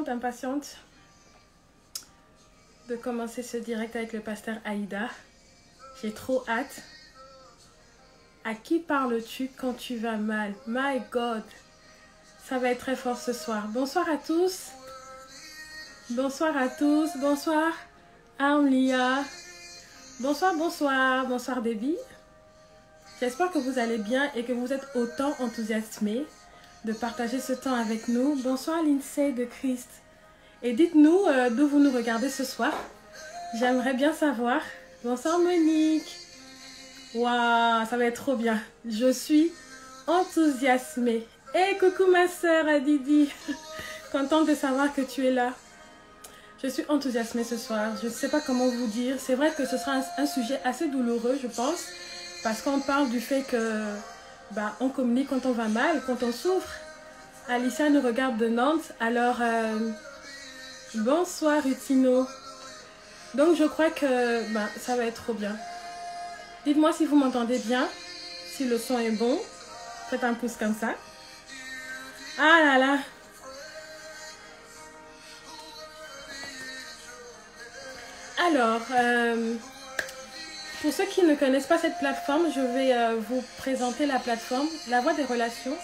impatiente de commencer ce direct avec le pasteur Aïda. J'ai trop hâte. À qui parles-tu quand tu vas mal? My God, ça va être très fort ce soir. Bonsoir à tous. Bonsoir à tous. Bonsoir Armlia. Bonsoir, bonsoir. Bonsoir Déby. J'espère que vous allez bien et que vous êtes autant enthousiasmés de partager ce temps avec nous. Bonsoir Lindsay de Christ. Et dites-nous d'où vous nous regardez ce soir. J'aimerais bien savoir. Bonsoir Monique. Waouh, ça va être trop bien. Je suis enthousiasmée. Et coucou ma soeur Adidi. Contente de savoir que tu es là. Je suis enthousiasmée ce soir. Je ne sais pas comment vous dire. C'est vrai que ce sera un sujet assez douloureux, je pense. Parce qu'on parle du fait que on communique quand on va mal, quand on souffre. Alicia nous regarde de Nantes. Alors, bonsoir Utino. Donc je crois que ça va être trop bien. Dites-moi si vous m'entendez bien, si le son est bon. Faites un pouce comme ça. Ah là là. Alors, pour ceux qui ne connaissent pas cette plateforme, je vais vous présenter la plateforme. La Voix des Relations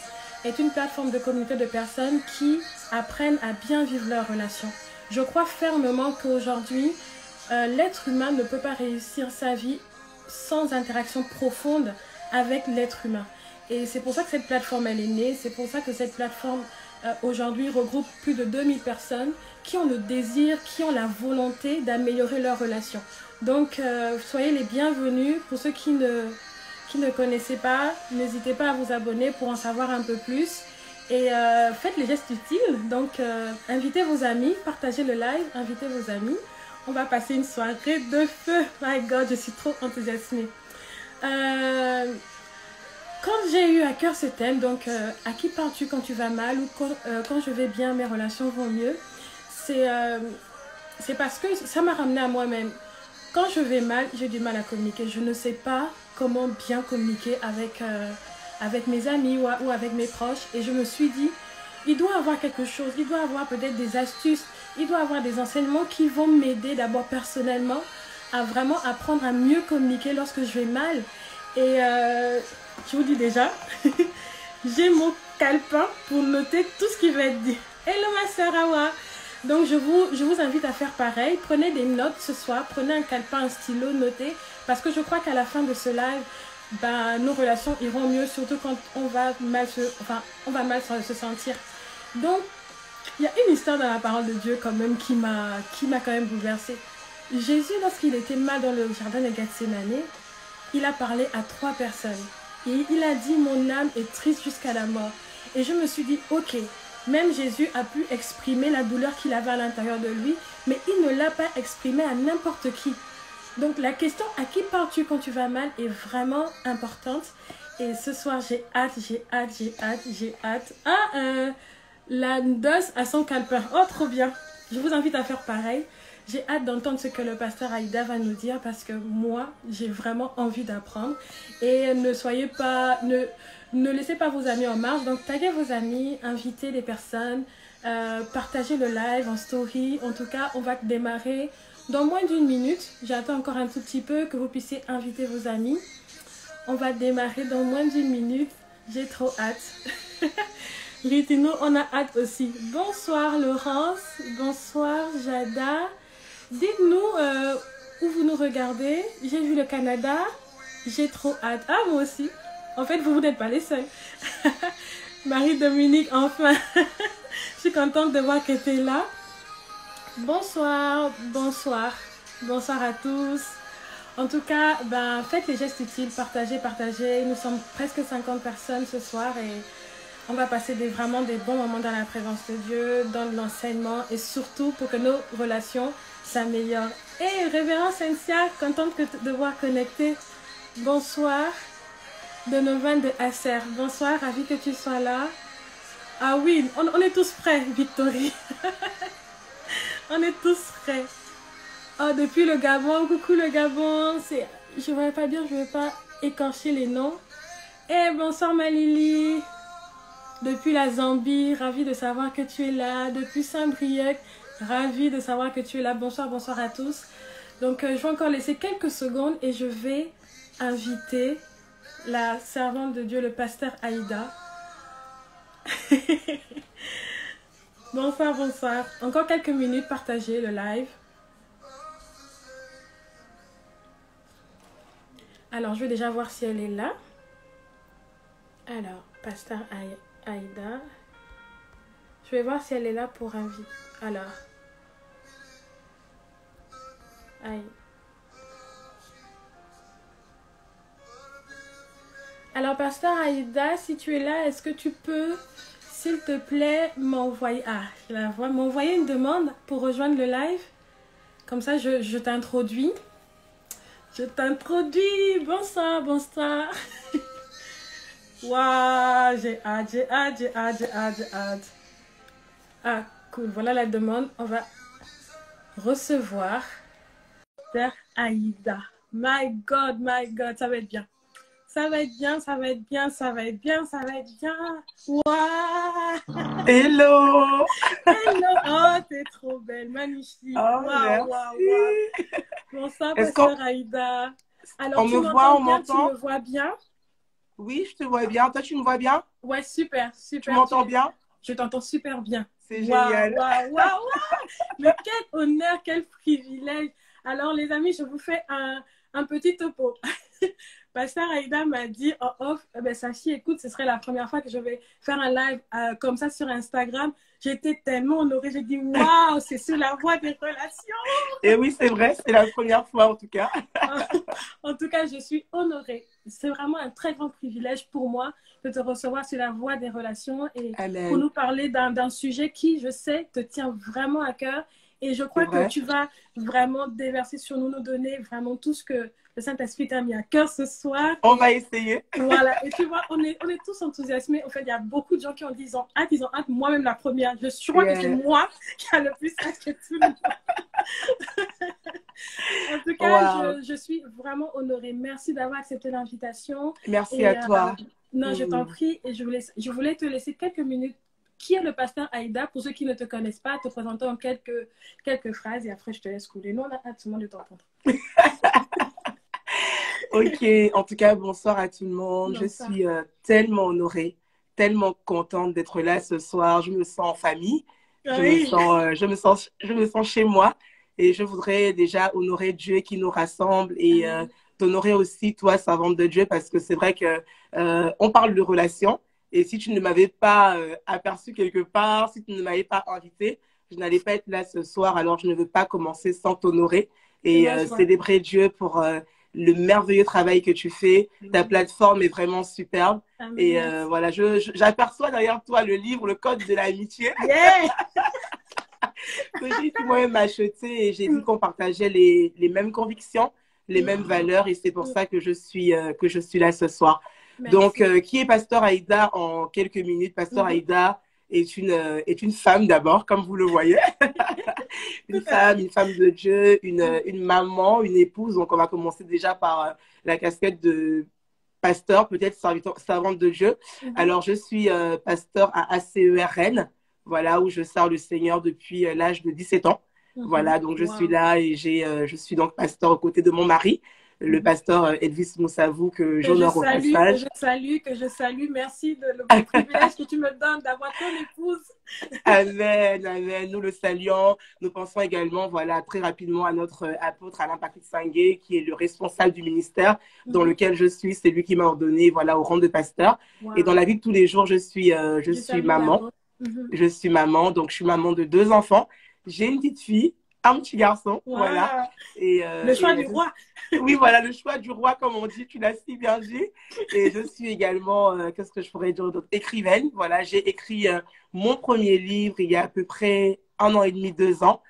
est une plateforme de communauté de personnes qui apprennent à bien vivre leurs relations. Je crois fermement qu'aujourd'hui, l'être humain ne peut pas réussir sa vie sans interaction profonde avec l'être humain. Et c'est pour ça que cette plateforme elle est née, c'est pour ça que cette plateforme aujourd'hui regroupe plus de 2000 personnes qui ont le désir, qui ont la volonté d'améliorer leurs relations. Donc soyez les bienvenus. Pour ceux qui ne connaissaient pas, n'hésitez pas à vous abonner pour en savoir un peu plus. Et faites les gestes utiles, donc invitez vos amis, partagez le live, invitez vos amis. On va passer une soirée de feu. My God, je suis trop enthousiasmée. Quand j'ai eu à cœur ce thème, donc à qui parles-tu quand tu vas mal ou quand je vais bien, mes relations vont mieux, c'est parce que ça m'a ramené à moi-même. Quand je vais mal, j'ai du mal à communiquer. Je ne sais pas comment bien communiquer avec mes amis ou avec mes proches. Et je me suis dit, il doit y avoir quelque chose, il doit y avoir peut-être des astuces, il doit y avoir des enseignements qui vont m'aider d'abord personnellement à vraiment apprendre à mieux communiquer lorsque je vais mal. Et je vous dis déjà, j'ai mon calepin pour noter tout ce qui va être dit. Hello ma soeur Awa. Donc je vous invite à faire pareil. Prenez des notes ce soir, prenez un calepin, un stylo, notez. Parce que je crois qu'à la fin de ce live, nos relations iront mieux, surtout quand on va mal se sentir. Donc, il y a une histoire dans la parole de Dieu quand même qui m'a quand même bouleversée. Jésus, lorsqu'il était mal dans le jardin de Gethsémani, il a parlé à 3 personnes. Et il a dit, mon âme est triste jusqu'à la mort. Et je me suis dit, ok, même Jésus a pu exprimer la douleur qu'il avait à l'intérieur de lui, mais il ne l'a pas exprimé à n'importe qui. Donc la question, à qui parles-tu quand tu vas mal, est vraiment importante. Et ce soir, j'ai hâte. La noce à son calepin. Oh, trop bien. Je vous invite à faire pareil. J'ai hâte d'entendre ce que le pasteur Aïda va nous dire parce que moi, j'ai vraiment envie d'apprendre. Et ne laissez pas vos amis en marge. Donc, taguez vos amis, invitez les personnes, partagez le live en story. En tout cas, on va démarrer dans moins d'1 minute. J'attends encore un tout petit peu que vous puissiez inviter vos amis. On va démarrer dans moins d'1 minute. J'ai trop hâte. Ritino, on a hâte aussi. Bonsoir Laurence, bonsoir Jada. Dites-nous où vous nous regardez. J'ai vu le Canada. J'ai trop hâte. Ah, moi aussi. En fait, vous n'êtes pas les seuls. Marie-Dominique, enfin. Je suis contente de voir que tu es là. Bonsoir, bonsoir. Bonsoir à tous. En tout cas, faites les gestes utiles. Partagez. Nous sommes presque 50 personnes ce soir et on va passer vraiment des bons moments dans la présence de Dieu, dans l'enseignement et surtout pour que nos relations s'améliorent. Et révérend Cynthia, contente de voir connecter. Bonsoir. Donovan de Acer. Bonsoir, ravi que tu sois là. Ah oui, on est tous prêts, Victorie. On est tous prêts. Oh, depuis le Gabon, coucou le Gabon. Je ne vais pas dire, je ne vais pas écorcher les noms. Eh, bonsoir ma Lily. Depuis la Zambie, ravi de savoir que tu es là. Depuis Saint-Brieuc, ravi de savoir que tu es là. Bonsoir, bonsoir à tous. Donc, je vais encore laisser quelques secondes et je vais inviter la servante de Dieu, le pasteur Aïda. Bonsoir, bonsoir. Encore quelques minutes, partagez le live. Alors, je vais déjà voir si elle est là. Alors, pasteur Aïda. Je vais voir si elle est là pour inviter. Alors. Aïe. Alors, pasteur Aïda, si tu es là, est-ce que tu peux, s'il te plaît, m'envoyer... Ah, je la vois. M'envoyer une demande pour rejoindre le live. Comme ça, je t'introduis. Je t'introduis. Bonsoir, bonsoir. Waouh, j'ai hâte, j'ai hâte, j'ai hâte, j'ai hâte, j'ai hâte. Ah, cool. Voilà la demande. On va recevoir Aïda. My God, ça va être bien. Ça va être bien, ça va être bien, ça va être bien, ça va être bien. Waouh! Hello! Hello! Oh, t'es trop belle, magnifique. Oh, Waouh, waouh, waouh. Bonsoir, pasteur Aïda. Alors, on tu me voit, on m'entends bien? Tu m'entend? me vois bien? Oui, je te vois bien. Toi, tu me vois bien? Ouais, super, super. Tu m'entends bien? Je t'entends super bien. C'est Waouh, génial. waouh, waouh, waouh. Mais quel honneur, quel privilège. Alors, les amis, je vous fais un petit topo. Pasteur Aïda m'a dit en off, ben, Sachi, écoute, ce serait la première fois que je vais faire un live comme ça sur Instagram. J'étais tellement honorée. J'ai dit, waouh, c'est sur la voie des relations. Et oui, c'est vrai, c'est la première fois en tout cas. En tout cas, je suis honorée. C'est vraiment un très grand privilège pour moi de te recevoir sur la voie des relations et Amen. pour nous parler d'un sujet qui, je sais, te tient vraiment à cœur. Et je crois que tu vas vraiment déverser sur nous, nous donner vraiment tout ce que le Saint-Esprit t'a mis à cœur ce soir. On va essayer. Voilà. Et tu vois, on est tous enthousiasmés. En fait, il y a beaucoup de gens qui ont dit ils ont hâte. Moi-même, la première. Je crois que c'est moi qui a le plus hâte que tout le monde. En tout cas, je suis vraiment honorée. Merci d'avoir accepté l'invitation. Merci à toi. Non, je t'en prie. Et je voulais te laisser quelques minutes. Qui est le pasteur Aïda? Pour ceux qui ne te connaissent pas, te présenter en quelques phrases et après je te laisse couler. Nous, on a hâte de t'entendre. Ok, en tout cas, bonsoir à tout le monde. Bonsoir. Je suis tellement honorée, tellement contente d'être là ce soir. Je me sens en famille. Oui. Je me sens chez moi. Et je voudrais déjà honorer Dieu qui nous rassemble et t'honorer aussi, toi, servante de Dieu, parce que c'est vrai que on parle de relations. Et si tu ne m'avais pas aperçu quelque part, si tu ne m'avais pas invité, je n'allais pas être là ce soir. Alors, je ne veux pas commencer sans t'honorer et célébrer Dieu pour le merveilleux travail que tu fais. Ta plateforme est vraiment superbe. Amen. Et voilà, j'aperçois derrière toi le livre, le code de l'amitié. Yeah. Que j'ai moi-même acheté et j'ai vu qu'on partageait les mêmes convictions, les mêmes valeurs et c'est pour ça que je suis là ce soir. Merci. Donc, qui est pasteur Aïda en quelques minutes? Pasteur Aïda est une femme d'abord, comme vous le voyez. Une femme de Dieu, une maman, une épouse. Donc, on va commencer déjà par la casquette de pasteur, peut-être servante de Dieu. Alors, je suis pasteur à ACERN, voilà, où je sers le Seigneur depuis l'âge de 17 ans. Voilà, donc je suis là et je suis donc pasteur aux côtés de mon mari, le pasteur Edvis Moussavou, que j'honore au passage. Que je salue. Merci de le privilège que tu me donnes d'avoir ton épouse. Amen, amen. Nous le saluons. Nous pensons également, voilà, très rapidement à notre apôtre Alain Patrick Sangué, qui est le responsable du ministère dans lequel je suis. C'est lui qui m'a ordonné, voilà, au rang de pasteur. Et dans la vie de tous les jours, je suis maman. Je suis maman, donc je suis maman de 2 enfants. J'ai une petite fille, un petit garçon, voilà. Et, le choix du roi. Oui, voilà, le choix du roi, comme on dit, tu l'as si bien dit. Et je suis également, qu'est-ce que je pourrais dire d'autre? Écrivaine, voilà, j'ai écrit mon premier livre il y a à peu près 1 an et demi, 2 ans,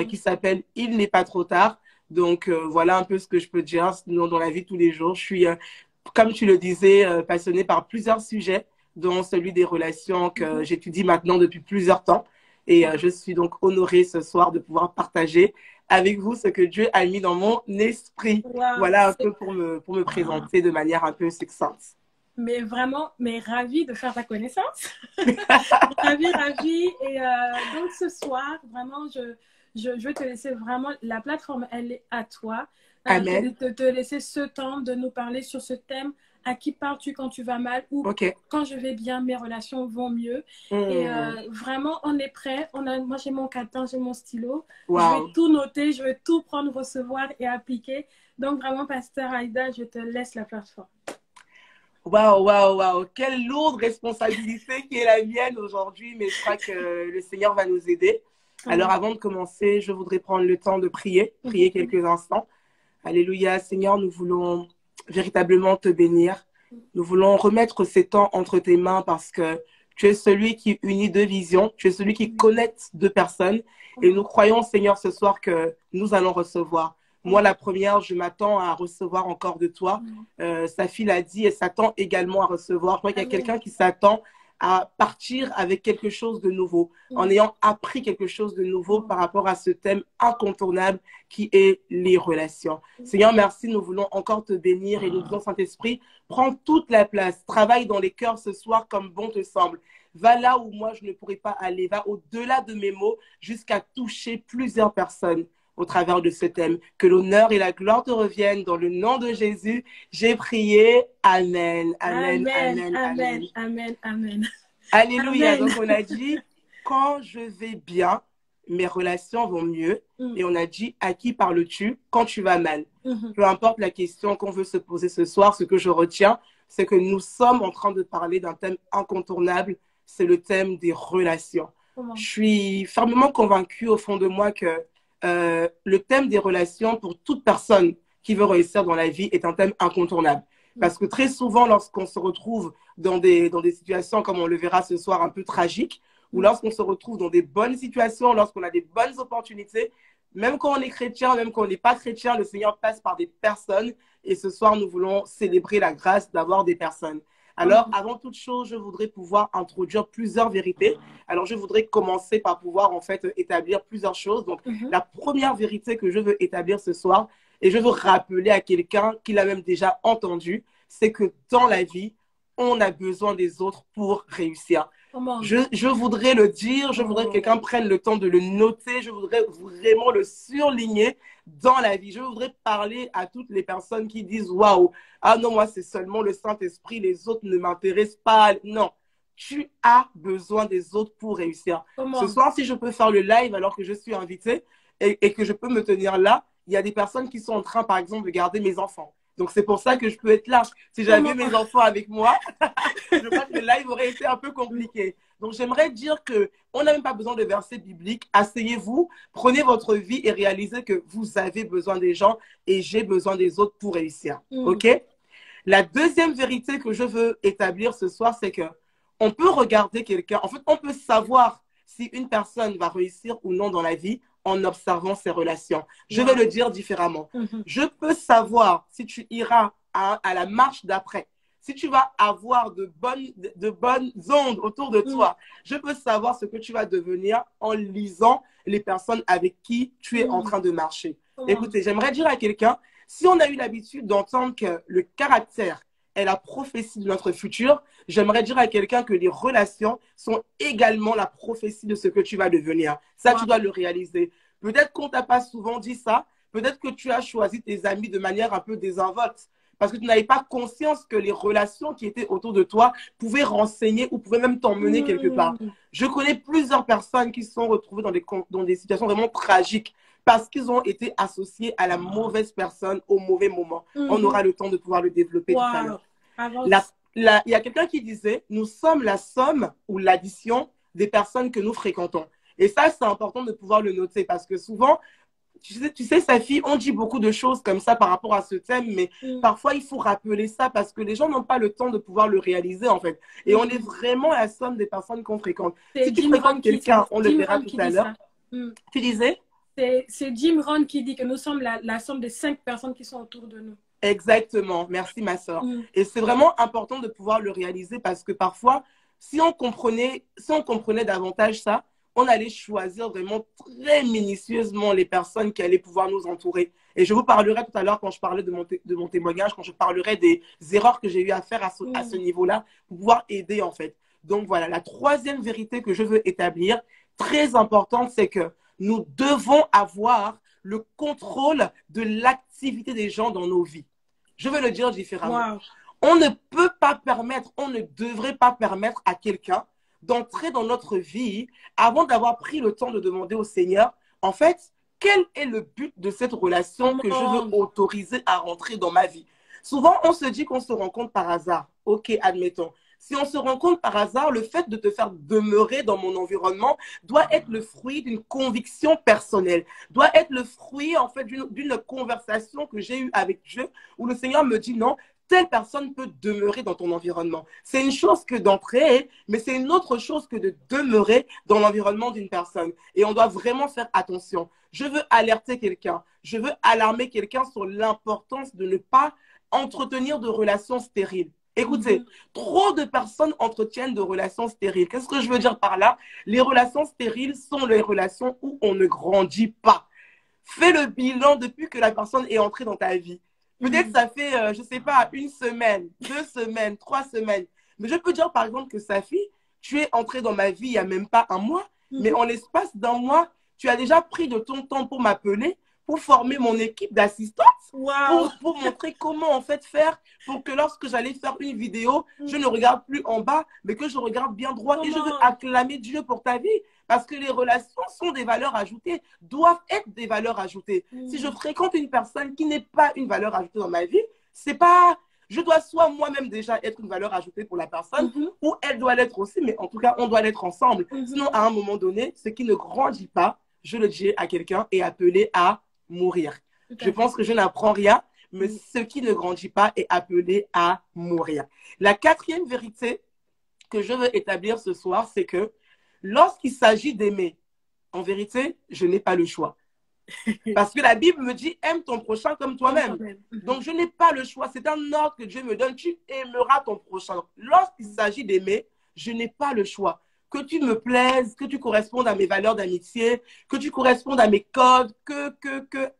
qui s'appelle « Il n'est pas trop tard ». Donc, voilà un peu ce que je peux dire. Sinon, dans la vie de tous les jours, je suis, comme tu le disais, passionnée par plusieurs sujets, dont celui des relations que j'étudie maintenant depuis plusieurs temps. Et je suis donc honorée ce soir de pouvoir partager avec vous ce que Dieu a mis dans mon esprit. Voilà un peu pour me présenter de manière un peu succincte. Mais vraiment, mais ravie de faire ta connaissance. Ravie. Et donc, ce soir, vraiment, je vais te laisser vraiment, la plateforme, elle est à toi. Amen. Te laisser ce temps de nous parler sur ce thème. À qui parles-tu quand tu vas mal ou quand je vais bien, mes relations vont mieux. Et vraiment, on est prêt. Moi, j'ai mon calepin, j'ai mon stylo. Je vais tout noter, je vais tout prendre, recevoir et appliquer. Donc, vraiment, Pasteur Aïda, je te laisse la plateforme. Waouh. Quelle lourde responsabilité qui est la mienne aujourd'hui, mais je crois que le Seigneur va nous aider. Alors, avant de commencer, je voudrais prendre le temps de prier quelques instants. Alléluia, Seigneur, nous voulons véritablement te bénir. Nous voulons remettre ces temps entre tes mains parce que tu es celui qui unit deux visions, tu es celui qui connecte deux personnes. Et nous croyons, Seigneur, ce soir que nous allons recevoir. Moi, la première, je m'attends à recevoir encore de toi. Sa fille l'a dit et s'attend également à recevoir. Je crois qu'il y a quelqu'un qui s'attend à partir avec quelque chose de nouveau, en ayant appris quelque chose de nouveau par rapport à ce thème incontournable qui est les relations. Seigneur, merci, nous voulons encore te bénir et nous disons, Saint-Esprit, prends toute la place, travaille dans les cœurs ce soir comme bon te semble. Va là où moi je ne pourrais pas aller, va au-delà de mes mots jusqu'à toucher plusieurs personnes au travers de ce thème. Que l'honneur et la gloire te reviennent dans le nom de Jésus. J'ai prié. Amen. Alléluia. Donc on a dit, quand je vais bien, mes relations vont mieux. Et on a dit, à qui parles-tu quand tu vas mal? Peu importe la question qu'on veut se poser ce soir, ce que je retiens, c'est que nous sommes en train de parler d'un thème incontournable. C'est le thème des relations. Je suis fermement convaincue au fond de moi que le thème des relations pour toute personne qui veut réussir dans la vie est un thème incontournable. Parce que très souvent, lorsqu'on se retrouve dans des situations, comme on le verra ce soir, un peu tragiques, ou lorsqu'on se retrouve dans des bonnes situations, lorsqu'on a des bonnes opportunités, même quand on est chrétien, même quand on n'est pas chrétien, le Seigneur passe par des personnes. Et ce soir, nous voulons célébrer la grâce d'avoir des personnes. Alors, avant toute chose, je voudrais pouvoir introduire plusieurs vérités. Alors, je voudrais commencer par pouvoir, en fait, établir plusieurs choses. Donc, la première vérité que je veux établir ce soir, et je veux rappeler à quelqu'un qui l'a même déjà entendu, c'est que dans la vie, on a besoin des autres pour réussir. Je voudrais le dire, je voudrais que quelqu'un prenne le temps de le noter, je voudrais vraiment le surligner dans la vie. Je voudrais parler à toutes les personnes qui disent « Waouh, ah non, moi c'est seulement le Saint-Esprit, les autres ne m'intéressent pas. » Non, tu as besoin des autres pour réussir. Ce soir, si je peux faire le live alors que je suis invitée et que je peux me tenir là, il y a des personnes qui sont en train, par exemple, de garder mes enfants. Donc, c'est pour ça que je peux être là. Si j'avais mes enfants avec moi, je crois que le live aurait été un peu compliqué. Donc, j'aimerais dire qu'on n'a même pas besoin de versets bibliques. Asseyez-vous, prenez votre vie et réalisez que vous avez besoin des gens et j'ai besoin des autres pour réussir. OK? La deuxième vérité que je veux établir ce soir, c'est que on peut regarder quelqu'un. En fait, on peut savoir si une personne va réussir ou non dans la vie en observant ses relations. Je vais le dire différemment. Je peux savoir si tu iras à la marche d'après, si tu vas avoir de bonnes ondes autour de toi. Je peux savoir ce que tu vas devenir en lisant les personnes avec qui tu es en train de marcher. Écoutez, j'aimerais dire à quelqu'un, si on a eu l'habitude d'entendre que le caractère est la prophétie de notre futur, j'aimerais dire à quelqu'un que les relations sont également la prophétie de ce que tu vas devenir. Ça, tu dois le réaliser. Peut-être qu'on t'a pas souvent dit ça. Peut-être que tu as choisi tes amis de manière un peu désinvolte parce que tu n'avais pas conscience que les relations qui étaient autour de toi pouvaient renseigner ou pouvaient même t'emmener quelque part. Je connais plusieurs personnes qui se sont retrouvées dans des situations vraiment tragiques parce qu'ils ont été associés à la mauvaise personne au mauvais moment. On aura le temps de pouvoir le développer tout à l'heure. Il y a quelqu'un qui disait, nous sommes la somme ou l'addition des personnes que nous fréquentons. Et ça, c'est important de pouvoir le noter parce que souvent, tu sais, sa fille, on dit beaucoup de choses comme ça par rapport à ce thème, mais parfois, il faut rappeler ça parce que les gens n'ont pas le temps de pouvoir le réaliser, en fait. Et on est vraiment la somme des personnes qu'on fréquente. Si tu fréquentes quelqu'un, on le verra tout à l'heure. Tu disais? C'est Jim Rohn qui dit que nous sommes la somme des 5 personnes qui sont autour de nous. Exactement. Merci, ma soeur. Et c'est vraiment important de pouvoir le réaliser parce que parfois, si on comprenait davantage ça, on allait choisir vraiment très minutieusement les personnes qui allaient pouvoir nous entourer. Et je vous parlerai tout à l'heure quand je parlais de mon témoignage, quand je parlerai des erreurs que j'ai eu à faire à ce niveau-là pour pouvoir aider en fait. Donc voilà, la troisième vérité que je veux établir, très importante, c'est que nous devons avoir le contrôle de l'activité des gens dans nos vies. Je vais le dire différemment. Wow. On ne peut pas permettre, on ne devrait pas permettre à quelqu'un d'entrer dans notre vie avant d'avoir pris le temps de demander au Seigneur, en fait, quel est le but de cette relation que je veux autoriser à rentrer dans ma vie? Souvent, on se dit qu'on se rencontre par hasard. Ok, admettons. Si on se rencontre par hasard, le fait de te faire demeurer dans mon environnement doit être le fruit d'une conviction personnelle, doit être le fruit, en fait, d'une conversation que j'ai eue avec Dieu où le Seigneur me dit non, telle personne peut demeurer dans ton environnement. C'est une chose que d'entrer, mais c'est une autre chose que de demeurer dans l'environnement d'une personne. Et on doit vraiment faire attention. Je veux alerter quelqu'un, je veux alarmer quelqu'un sur l'importance de ne pas entretenir de relations stériles. Écoutez, trop de personnes entretiennent de relations stériles. Qu'est-ce que je veux dire par là? Les relations stériles sont les relations où on ne grandit pas. Fais le bilan depuis que la personne est entrée dans ta vie. Peut-être que ça fait, je ne sais pas, 1 semaine, 2 semaines, 3 semaines. Mais je peux dire par exemple que Safi, tu es entrée dans ma vie il n'y a même pas 1 mois, mais en l'espace d'1 mois, tu as déjà pris de ton temps pour m'appeler, pour former mon équipe d'assistance, pour montrer comment en fait faire pour que lorsque j'allais faire une vidéo, je ne regarde plus en bas, mais que je regarde bien droit. Et je veux acclamer Dieu pour ta vie. Parce que les relations sont des valeurs ajoutées, doivent être des valeurs ajoutées. Si je fréquente une personne qui n'est pas une valeur ajoutée dans ma vie, c'est pas... Je dois soit moi-même déjà être une valeur ajoutée pour la personne, ou elle doit l'être aussi, mais en tout cas, on doit l'être ensemble. Sinon, à un moment donné, ce qui ne grandit pas, je le dis à quelqu'un, est appelé à mourir. Je pense que je n'apprends rien, mais ce qui ne grandit pas est appelé à mourir. La 4e vérité que je veux établir ce soir, c'est que lorsqu'il s'agit d'aimer, en vérité, je n'ai pas le choix. Parce que la Bible me dit, aime ton prochain comme toi-même. Donc, je n'ai pas le choix. C'est un ordre que Dieu me donne. Tu aimeras ton prochain. Lorsqu'il s'agit d'aimer, je n'ai pas le choix. Que tu me plaises, que tu correspondes à mes valeurs d'amitié, que tu correspondes à mes codes,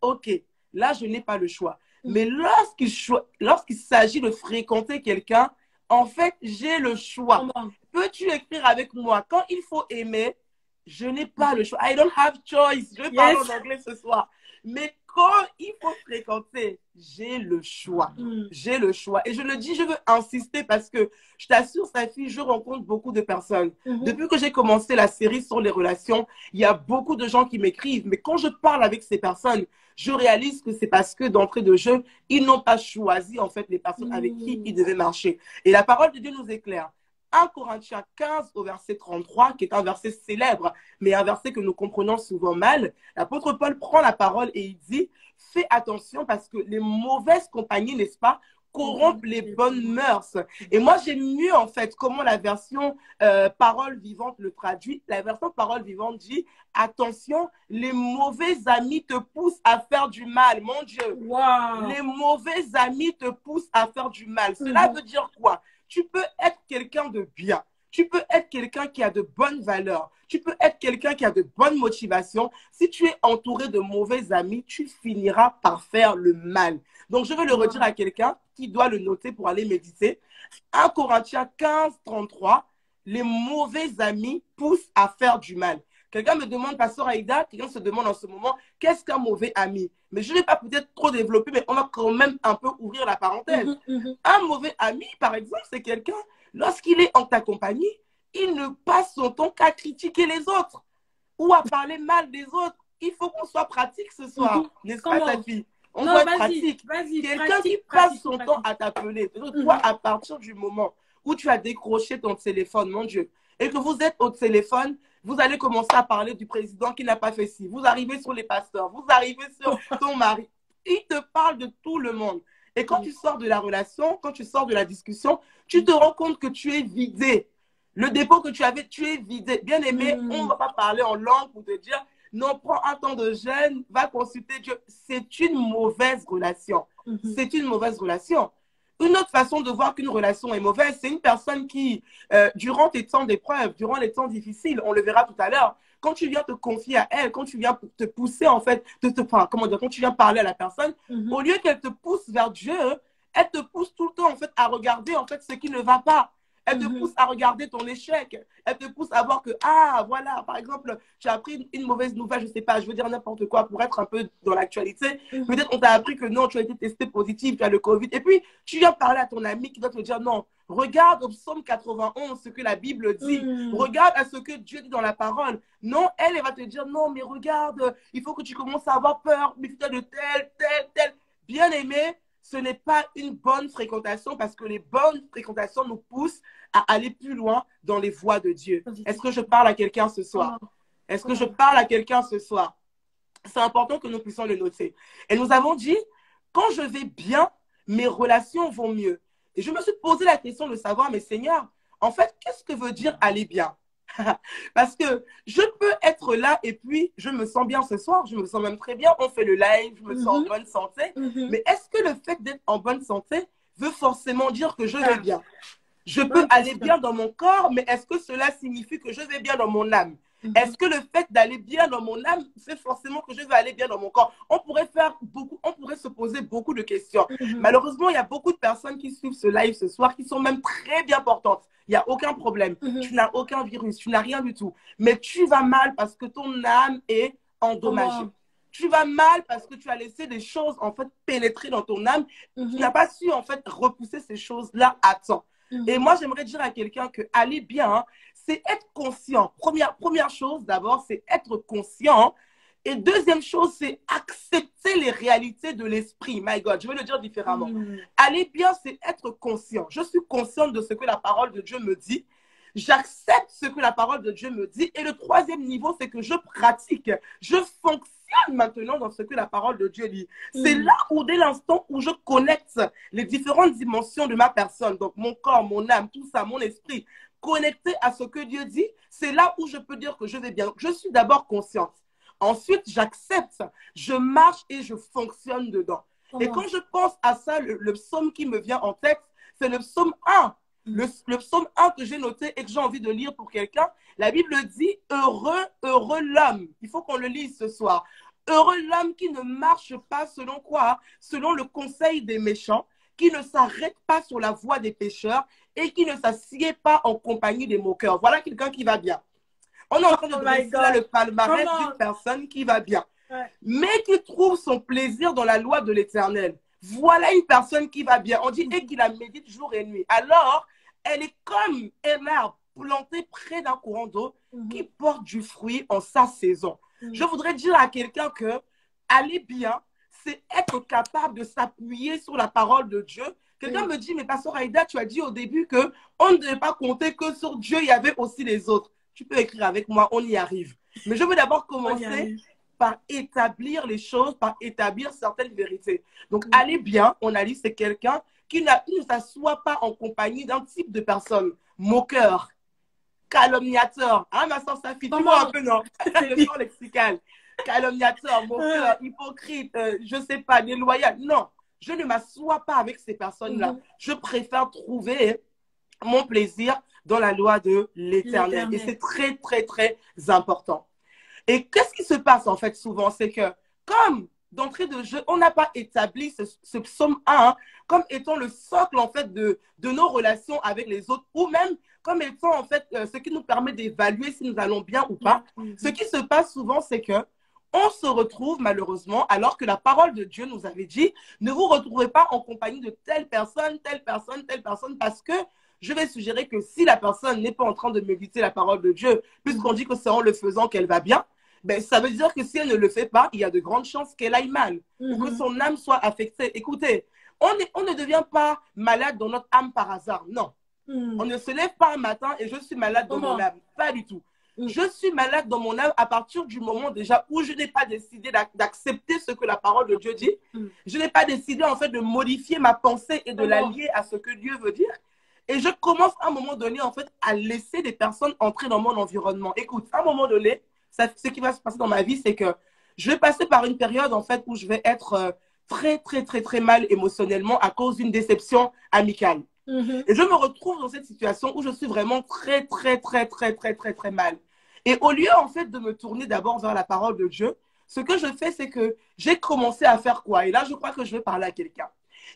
ok. Là, je n'ai pas le choix. Mais lorsqu'il s'agit de fréquenter quelqu'un, en fait, j'ai le choix. Peux-tu écrire avec moi? Quand il faut aimer, je n'ai pas le choix. I don't have choice. Je vais parler en anglais ce soir. Mais quand il faut fréquenter, j'ai le choix. J'ai le choix. Et je le dis, je veux insister parce que je t'assure, Safi, je rencontre beaucoup de personnes. Depuis que j'ai commencé la série sur les relations, il y a beaucoup de gens qui m'écrivent. Mais quand je parle avec ces personnes, je réalise que c'est parce que d'entrée de jeu, ils n'ont pas choisi en fait les personnes avec qui ils devaient marcher. Et la parole de Dieu nous éclaire. 1 Corinthiens 15 au verset 33, qui est un verset célèbre, mais un verset que nous comprenons souvent mal. L'apôtre Paul prend la parole et il dit, fais attention parce que les mauvaises compagnies, n'est-ce pas, corrompent les bonnes mœurs. Et moi, j'aime mieux en fait comment la version parole vivante le traduit. La version parole vivante dit, attention, les mauvais amis te poussent à faire du mal. Mon Dieu, les mauvais amis te poussent à faire du mal. Cela veut dire quoi? Tu peux être quelqu'un de bien. Tu peux être quelqu'un qui a de bonnes valeurs. Tu peux être quelqu'un qui a de bonnes motivations. Si tu es entouré de mauvais amis, tu finiras par faire le mal. Donc, je veux le redire à quelqu'un qui doit le noter pour aller méditer. 1 Corinthiens 15, 33, les mauvais amis poussent à faire du mal. Quelqu'un me demande, Pasteur Aïda, quelqu'un se demande en ce moment, qu'est-ce qu'un mauvais ami? Mais je ne vais pas peut-être trop développer, mais on va quand même un peu ouvrir la parenthèse. Un mauvais ami, par exemple, c'est quelqu'un, lorsqu'il est en ta compagnie, il ne passe son temps qu'à critiquer les autres ou à parler mal des autres. Il faut qu'on soit pratique ce soir, n'est-ce pas, ta fille? On doit être pratique. Quelqu'un qui passe son temps à t'appeler. Toi, à partir du moment où tu as décroché ton téléphone, mon Dieu, et que vous êtes au téléphone, vous allez commencer à parler du président qui n'a pas fait ci. Vous arrivez sur les pasteurs, vous arrivez sur ton mari. Il te parle de tout le monde. Et quand tu sors de la relation, quand tu sors de la discussion, tu te rends compte que tu es vidé. Le dépôt que tu avais, tu es vidé. Bien aimé, on ne va pas parler en langue pour te dire, non, prends un temps de jeûne, va consulter Dieu. C'est une mauvaise relation. C'est une mauvaise relation. Une autre façon de voir qu'une relation est mauvaise, c'est une personne qui, durant tes temps d'épreuve, durant les temps difficiles, on le verra tout à l'heure, quand tu viens te confier à elle, quand tu viens te pousser, en fait, enfin, comment dire, quand tu viens parler à la personne, au lieu qu'elle te pousse vers Dieu, elle te pousse tout le temps, en fait, à regarder, en fait, ce qui ne va pas. Elle te pousse à regarder ton échec. Elle te pousse à voir que, ah, voilà, par exemple, tu as appris une mauvaise nouvelle, je ne sais pas, je veux dire n'importe quoi pour être un peu dans l'actualité. Peut-être on t'a appris que non, tu as été testé positif, tu as le Covid. Et puis, tu viens parler à ton ami qui doit te dire, non, regarde au psaume 91 ce que la Bible dit. Regarde à ce que Dieu dit dans la parole. Non, elle va te dire, non, mais regarde, il faut que tu commences à avoir peur, mais tu as de tel. Bien aimé, ce n'est pas une bonne fréquentation parce que les bonnes fréquentations nous poussent à aller plus loin dans les voies de Dieu. Est-ce que je parle à quelqu'un ce soir? Est-ce que je parle à quelqu'un ce soir? C'est important que nous puissions le noter. Et nous avons dit, quand je vais bien, mes relations vont mieux. Et je me suis posé la question de savoir, mais Seigneur, en fait, qu'est-ce que veut dire aller bien? Parce que je peux être là et puis je me sens bien ce soir, je me sens même très bien, on fait le live, je me sens en bonne santé. Mais est-ce que le fait d'être en bonne santé veut forcément dire que je vais bien? Je peux aller bien dans mon corps, mais est-ce que cela signifie que je vais bien dans mon âme? Est-ce que le fait d'aller bien dans mon âme fait forcément que je vais aller bien dans mon corps? On pourrait se poser beaucoup de questions. Malheureusement, il y a beaucoup de personnes qui suivent ce live ce soir qui sont même très bien portantes. Il n'y a aucun problème. Tu n'as aucun virus, tu n'as rien du tout. Mais tu vas mal parce que ton âme est endommagée. Tu vas mal parce que tu as laissé des choses en fait pénétrer dans ton âme. Tu n'as pas su en fait repousser ces choses-là à temps. Et moi, j'aimerais dire à quelqu'un que aller bien, c'est être conscient. Première chose, d'abord, c'est être conscient. Et deuxième chose, c'est accepter les réalités de l'esprit. My God, je vais le dire différemment. Aller bien, c'est être conscient. Je suis consciente de ce que la parole de Dieu me dit. J'accepte ce que la parole de Dieu me dit. Et le troisième niveau, c'est que je pratique. Je fonctionne maintenant dans ce que la parole de Dieu dit. C'est là où, dès l'instant où je connecte les différentes dimensions de ma personne, donc mon corps, mon âme, tout ça, mon esprit, connecté à ce que Dieu dit, c'est là où je peux dire que je vais bien. Je suis d'abord consciente. Ensuite, j'accepte, je marche et je fonctionne dedans. Et quand je pense à ça, le psaume qui me vient en tête, c'est le psaume 1. Le psaume 1 que j'ai noté et que j'ai envie de lire pour quelqu'un, la Bible dit « Heureux l'homme ». Il faut qu'on le lise ce soir. « Heureux l'homme qui ne marche pas selon quoi? Selon le conseil des méchants, qui ne s'arrête pas sur la voie des pécheurs et qui ne s'assied pas en compagnie des moqueurs. » Voilà quelqu'un qui va bien. On est en train de dresser là le palmarès d'une personne qui va bien. Mais qui trouve son plaisir dans la loi de l'Éternel. Voilà une personne qui va bien. On dit et qui la médite jour et nuit. Alors, elle est comme un arbre planté près d'un courant d'eau qui porte du fruit en sa saison. Je voudrais dire à quelqu'un que aller bien, c'est être capable de s'appuyer sur la parole de Dieu. Quelqu'un me dit, mais Pasteur Aïda, tu as dit au début qu'on ne devait pas compter que sur Dieu, il y avait aussi les autres. Tu peux écrire avec moi, on y arrive. Mais je veux d'abord commencer par établir les choses, par établir certaines vérités. Donc, aller bien, on a dit, c'est quelqu'un qui ne s'assoit pas en compagnie d'un type de personne moqueur, calomniateur. Hein, ma soeur Safi, tu vois un peu, non? Le champ lexical. Calomniateur, moqueur, hypocrite, je ne sais pas, déloyal. Non, je ne m'assois pas avec ces personnes-là. Je préfère trouver mon plaisir dans la loi de l'Éternel. Et c'est très, très, très important. Et qu'est-ce qui se passe en fait souvent? C'est que comme d'entrée de jeu, on n'a pas établi ce psaume 1 comme étant le socle en fait de nos relations avec les autres ou même comme étant en fait ce qui nous permet d'évaluer si nous allons bien ou pas. Ce qui se passe souvent, c'est que on se retrouve malheureusement, alors que la parole de Dieu nous avait dit, ne vous retrouvez pas en compagnie de telle personne, parce que je vais suggérer que si la personne n'est pas en train de méditer la parole de Dieu, puisqu'on dit que c'est en le faisant qu'elle va bien, ben, ça veut dire que si elle ne le fait pas, il y a de grandes chances qu'elle aille mal ou que son âme soit affectée. Écoutez, on ne devient pas malade dans notre âme par hasard, non. On ne se lève pas un matin et je suis malade dans mon âme, pas du tout. Je suis malade dans mon âme à partir du moment déjà où je n'ai pas décidé d'accepter ce que la parole de Dieu dit. Je n'ai pas décidé en fait de modifier ma pensée et de la lier à ce que Dieu veut dire. Et je commence à un moment donné en fait à laisser des personnes entrer dans mon environnement. Écoute, à un moment donné, ce qui va se passer dans ma vie, c'est que je vais passer par une période en fait où je vais être très, très, très, très mal émotionnellement à cause d'une déception amicale. Et je me retrouve dans cette situation où je suis vraiment très, très, très, très, très, très, très mal. Et au lieu, en fait, de me tourner d'abord vers la parole de Dieu, ce que je fais, c'est que j'ai commencé à faire quoi? Et là, je crois que je vais parler à quelqu'un.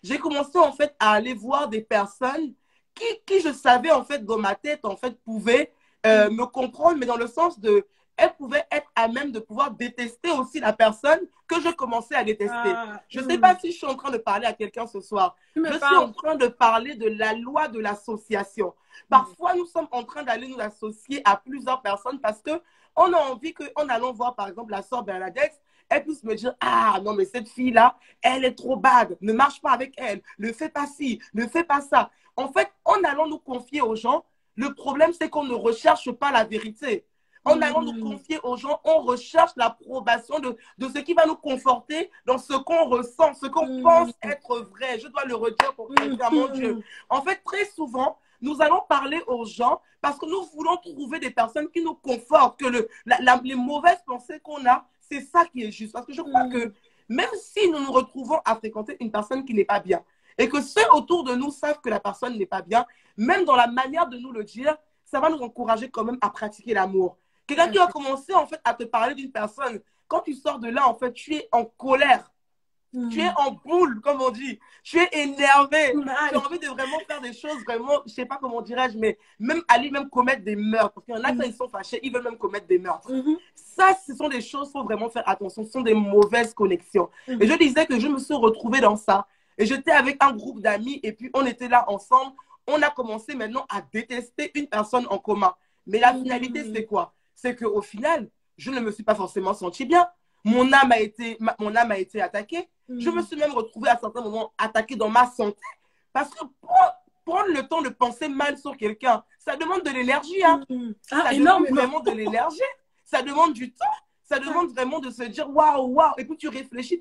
J'ai commencé, en fait, à aller voir des personnes qui je savais, en fait, dans ma tête, en fait, pouvaient me comprendre, mais dans le sens de, elles pouvaient être à même de pouvoir détester aussi la personne que je commençais à détester. Je ne sais pas si je suis en train de parler à quelqu'un ce soir. Je suis en train de parler de la loi de l'association. Parfois, nous sommes en train d'aller nous associer à plusieurs personnes parce que on a envie qu'en allant voir, par exemple, la sœur Bernadette, elle puisse me dire, ah non, mais cette fille-là, elle est trop bad, ne marche pas avec elle, ne fais pas ci, ne fais pas ça. En fait, en allant nous confier aux gens, le problème, c'est qu'on ne recherche pas la vérité. En allant nous confier aux gens, on recherche l'approbation de ce qui va nous conforter dans ce qu'on ressent, ce qu'on pense être vrai. Je dois le redire pour quelqu'un, mon Dieu. En fait, très souvent, nous allons parler aux gens parce que nous voulons trouver des personnes qui nous confortent, que les mauvaises pensées qu'on a, c'est ça qui est juste. Parce que je crois que même si nous nous retrouvons à fréquenter une personne qui n'est pas bien et que ceux autour de nous savent que la personne n'est pas bien, même dans la manière de nous le dire, ça va nous encourager quand même à pratiquer l'amour. Quelqu'un qui va commencer en fait à te parler d'une personne, quand tu sors de là, en fait, tu es en colère. Tu es en boule, comme on dit. Tu es énervé. Tu as envie de vraiment faire des choses, vraiment, je ne sais pas comment dirais-je, mais même aller même commettre des meurtres. Parce qu'il y en a qui ils sont fâchés, ils veulent même commettre des meurtres. Ça, ce sont des choses, il faut vraiment faire attention. Ce sont des mauvaises connexions. Et je disais que je me suis retrouvée dans ça. Et j'étais avec un groupe d'amis et puis on était là ensemble. On a commencé maintenant à détester une personne en commun. Mais la finalité, c'est quoi? C'est qu'au final, je ne me suis pas forcément sentie bien. Mon âme a été attaquée. Je me suis même retrouvée à certains moments attaquée dans ma santé. Parce que prendre le temps de penser mal sur quelqu'un, ça demande de l'énergie. Hein. Ça demande vraiment de l'énergie. Ça demande du temps. Ça demande vraiment de se dire waouh, waouh. Et puis tu réfléchis.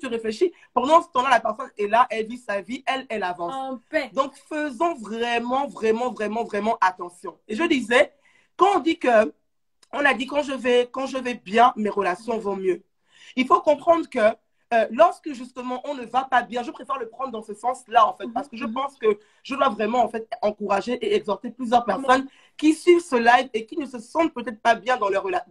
Pendant ce temps-là, la personne est là, elle vit sa vie, elle avance. Donc faisons vraiment, vraiment, vraiment, vraiment attention. Et je disais, quand on dit que on a dit quand je vais bien, mes relations vont mieux. Il faut comprendre que lorsque justement on ne va pas bien, je préfère le prendre dans ce sens-là en fait, parce que je pense que je dois vraiment en fait encourager et exhorter plusieurs personnes qui suivent ce live et qui ne se sentent peut-être pas bien dans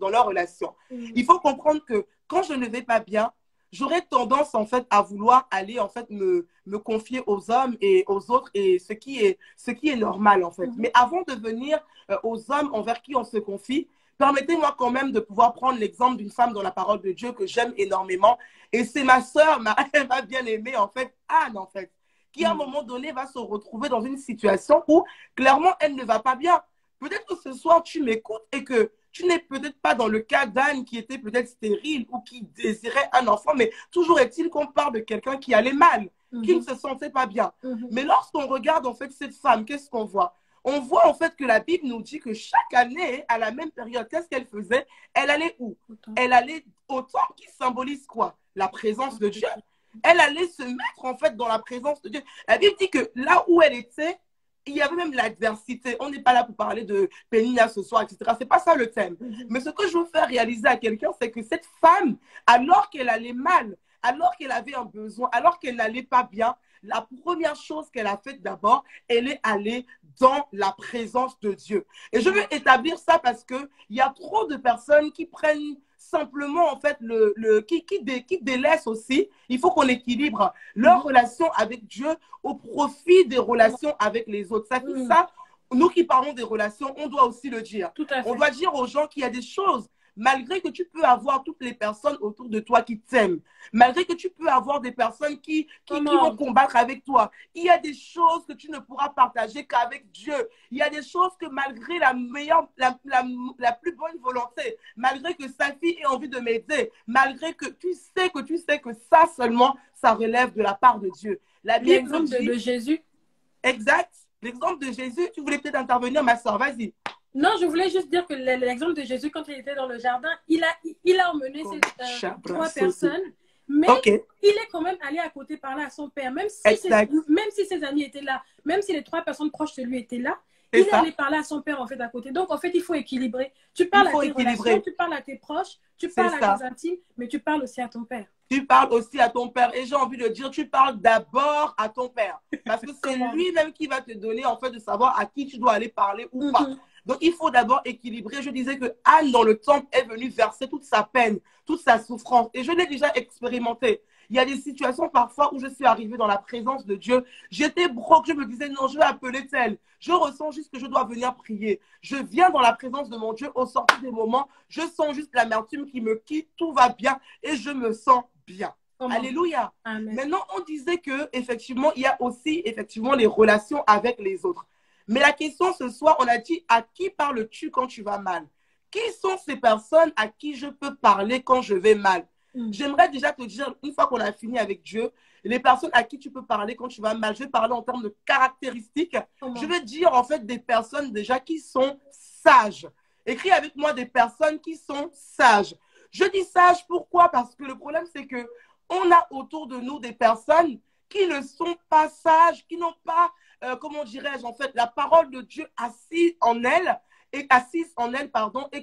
leur relation. Il faut comprendre que quand je ne vais pas bien, j'aurais tendance en fait à vouloir aller en fait me confier aux hommes et aux autres et ce qui est normal en fait. Mais avant de venir aux hommes envers qui on se confie, permettez-moi quand même de pouvoir prendre l'exemple d'une femme dans la parole de Dieu que j'aime énormément. Et c'est ma sœur, ma bien-aimée, en fait, Anne, en fait, qui à un moment donné va se retrouver dans une situation où, clairement, elle ne va pas bien. Peut-être que ce soir, tu m'écoutes et que tu n'es peut-être pas dans le cas d'Anne qui était peut-être stérile ou qui désirait un enfant, mais toujours est-il qu'on parle de quelqu'un qui allait mal, qui ne se sentait pas bien. Mais lorsqu'on regarde, en fait, cette femme, qu'est-ce qu'on voit? On voit en fait que la Bible nous dit que chaque année, à la même période, qu'est-ce qu'elle faisait? Elle allait où? Elle allait au temple qui symbolise quoi? La présence de Dieu. Elle allait se mettre en fait dans la présence de Dieu. La Bible dit que là où elle était, il y avait même l'adversité. On n'est pas là pour parler de Pénina ce soir, etc. C'est pas ça le thème. Mais ce que je veux faire réaliser à quelqu'un, c'est que cette femme, alors qu'elle allait mal, alors qu'elle avait un besoin, alors qu'elle n'allait pas bien, la première chose qu'elle a faite d'abord, elle est allée dans la présence de Dieu. Et je veux établir ça parce qu'il y a trop de personnes qui prennent simplement, en fait, qui délaissent aussi. Il faut qu'on équilibre leur relation avec Dieu au profit des relations avec les autres. Ça fait ça, nous qui parlons des relations, on doit aussi le dire. On doit dire aux gens qu'il y a des choses, malgré que tu peux avoir toutes les personnes autour de toi qui t'aiment, malgré que tu peux avoir des personnes qui vont combattre avec toi, il y a des choses que tu ne pourras partager qu'avec Dieu. Il y a des choses que malgré la plus bonne volonté, malgré que sa fille ait envie de m'aider, malgré que tu sais que ça seulement, ça relève de la part de Dieu. L'exemple de Jésus. Exact. L'exemple de Jésus, tu voulais peut-être intervenir, ma soeur, vas-y. Non, je voulais juste dire que l'exemple de Jésus, quand il était dans le jardin, il a emmené ces trois personnes, mais il est quand même allé à côté parler à son père, même si ses amis étaient là, même si les trois personnes proches de lui étaient là, il est allé parler à son père en fait à côté. Donc en fait, il faut équilibrer. Tu parles à tes relations, tu parles à tes proches, tu parles à tes intimes, mais tu parles aussi à ton père. Tu parles aussi à ton père. Et j'ai envie de dire, tu parles d'abord à ton père. Parce que c'est lui-même qui va te donner, en fait, de savoir à qui tu dois aller parler ou pas. Donc, il faut d'abord équilibrer. Je disais que Anne, dans le temple, est venue verser toute sa peine, toute sa souffrance. Et je l'ai déjà expérimenté. Il y a des situations parfois où je suis arrivée dans la présence de Dieu. J'étais broke, je me disais non, je vais appeler tel. Je ressens juste que je dois venir prier. Je viens dans la présence de mon Dieu au sortir des moments. Je sens juste l'amertume qui me quitte, tout va bien et je me sens bien. Comment? Alléluia. Amen. Maintenant, on disait que effectivement, il y a aussi effectivement les relations avec les autres. Mais la question ce soir, on a dit à qui parles-tu quand tu vas mal? Qui sont ces personnes à qui je peux parler quand je vais mal? J'aimerais déjà te dire, une fois qu'on a fini avec Dieu, les personnes à qui tu peux parler quand tu vas mal, je vais parler en termes de caractéristiques. Comment? Je vais dire en fait des personnes déjà qui sont sages. Écris avec moi des personnes qui sont sages. Je dis sages pourquoi? Parce que le problème c'est que on a autour de nous des personnes qui ne sont pas sages, qui n'ont pas, comment dirais-je, en fait, la parole de Dieu assise en elles, et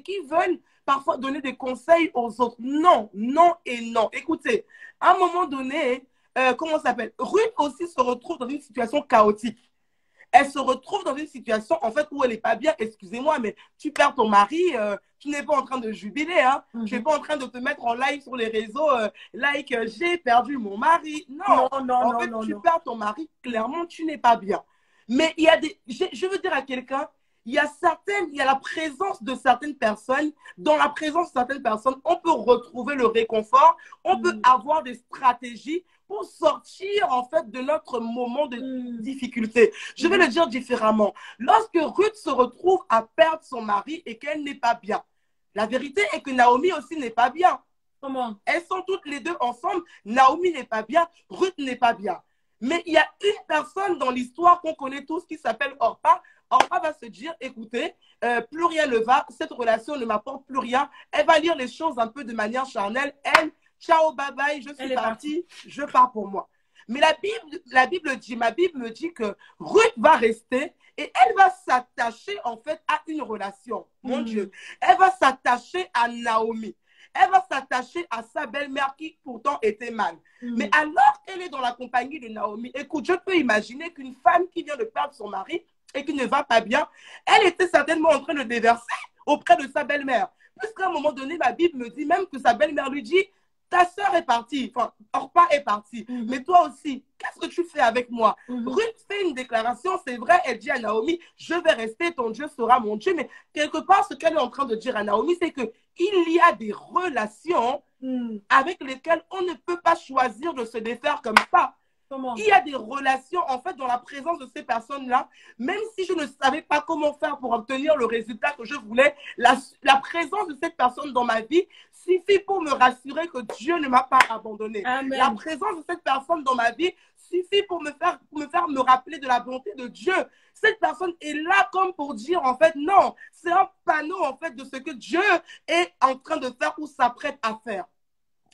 qui veulent parfois donner des conseils aux autres. Non, non et non. Écoutez, à un moment donné, comment ça s'appelle? Ruth aussi se retrouve dans une situation chaotique. Elle se retrouve dans une situation, en fait, où elle n'est pas bien. Excusez-moi, mais tu perds ton mari, tu n'es pas en train de jubiler, hein. Tu n'es pas en train de te mettre en live sur les réseaux, j'ai perdu mon mari. Non, en fait, tu perds ton mari, clairement, tu n'es pas bien. Mais il y a des, je veux dire à quelqu'un, il y a la présence de certaines personnes. Dans la présence de certaines personnes, on peut retrouver le réconfort, on peut avoir des stratégies pour sortir en fait de notre moment de difficulté. Je vais le dire différemment. Lorsque Ruth se retrouve à perdre son mari et qu'elle n'est pas bien, la vérité est que Naomi aussi n'est pas bien. Comment? Elles sont toutes les deux ensemble. Naomi n'est pas bien, Ruth n'est pas bien. Mais il y a une personne dans l'histoire qu'on connaît tous qui s'appelle Orpa. Orpa va se dire, écoutez, plus rien ne va, cette relation ne m'apporte plus rien. Elle va lire les choses un peu de manière charnelle. Elle, ciao, bye bye, je suis partie, je pars pour moi. Mais ma Bible me dit que Ruth va rester et elle va s'attacher en fait à une relation. Mon Dieu, elle va s'attacher à Naomi. Elle va s'attacher à sa belle-mère qui pourtant était mal. Mais alors qu'elle est dans la compagnie de Naomi, écoute, je peux imaginer qu'une femme qui vient de perdre son mari et qui ne va pas bien, elle était certainement en train de déverser auprès de sa belle-mère. Puisqu'à un moment donné, ma Bible me dit même que sa belle-mère lui dit, ta sœur est partie, enfin, Orpa est partie, mais toi aussi, qu'est-ce que tu fais avec moi? Ruth fait une déclaration, c'est vrai, elle dit à Naomi, je vais rester, ton Dieu sera mon Dieu, mais quelque part, ce qu'elle est en train de dire à Naomi, c'est que il y a des relations avec lesquelles on ne peut pas choisir de se défaire comme ça. Comment? Il y a des relations, en fait, dans la présence de ces personnes-là, même si je ne savais pas comment faire pour obtenir le résultat que je voulais, la présence de cette personne dans ma vie suffit pour me rassurer que Dieu ne m'a pas abandonné. Amen. La présence de cette personne dans ma vie suffit pour me faire me rappeler de la bonté de Dieu. Cette personne est là comme pour dire, en fait, non, c'est un panneau, en fait, de ce que Dieu est en train de faire ou s'apprête à faire.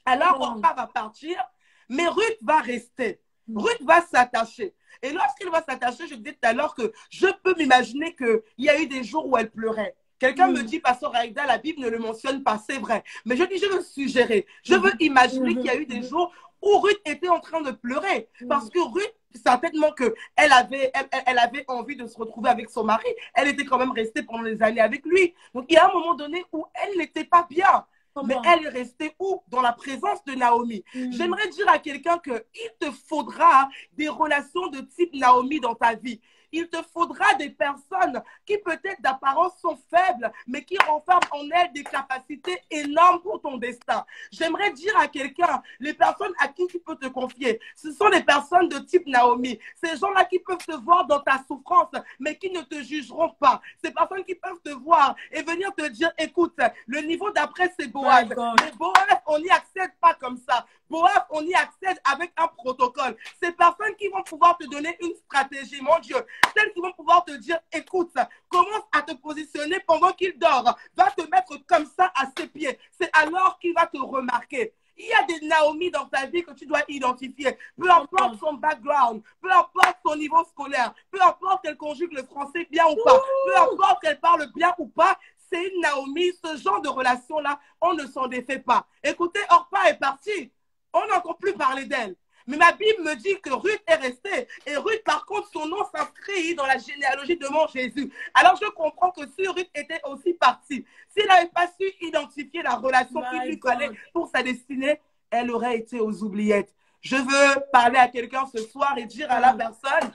Alors, Orpa va partir, mais Ruth va rester. Ruth va s'attacher. Et lorsqu'elle va s'attacher, je disais tout à l'heure que je peux m'imaginer qu'il y a eu des jours où elle pleurait. Quelqu'un me dit, Pasteur Aïda, la Bible ne le mentionne pas, c'est vrai. Mais je dis, je veux suggérer. Je veux imaginer qu'il y a eu des jours où Ruth était en train de pleurer. Parce que Ruth, certainement qu'elle avait envie de se retrouver avec son mari. Elle était quand même restée pendant des années avec lui. Donc, il y a un moment donné où elle n'était pas bien. Mais elle est restée où? Dans la présence de Naomi. J'aimerais dire à quelqu'un qu'il te faudra des relations de type Naomi dans ta vie. Il te faudra des personnes qui peut-être d'apparence sont faibles, mais qui renferment en elles des capacités énormes pour ton destin. J'aimerais dire à quelqu'un, les personnes à qui tu peux te confier, ce sont des personnes de type Naomi. Ces gens-là qui peuvent te voir dans ta souffrance, mais qui ne te jugeront pas. Ces personnes qui peuvent te voir et venir te dire, écoute, le niveau d'après, c'est Boaz. Mais Boaz, on n'y accède pas comme ça. Boaz, on y accède avec un protocole. Ces personnes qui vont pouvoir te donner une stratégie, mon Dieu. Celles qui vont pouvoir te dire, écoute, commence à te positionner pendant qu'il dort. Va te mettre comme ça à ses pieds. C'est alors qu'il va te remarquer. Il y a des Naomi dans ta vie que tu dois identifier. Peu importe son background, peu importe son niveau scolaire, peu importe qu'elle conjugue le français bien ou pas, peu importe qu'elle parle bien ou pas, c'est une Naomi. Ce genre de relation-là, on ne s'en défait pas. Écoutez, Orpa est partie. On n'a encore plus parlé d'elle. Mais ma Bible me dit que Ruth est restée. Et Ruth, par contre, son nom s'inscrit dans la généalogie de mon Jésus. Alors, je comprends que si Ruth était aussi partie, s'il n'avait pas su identifier la relation qu'il lui fallait pour sa destinée, elle aurait été aux oubliettes. Je veux parler à quelqu'un ce soir et dire à la personne,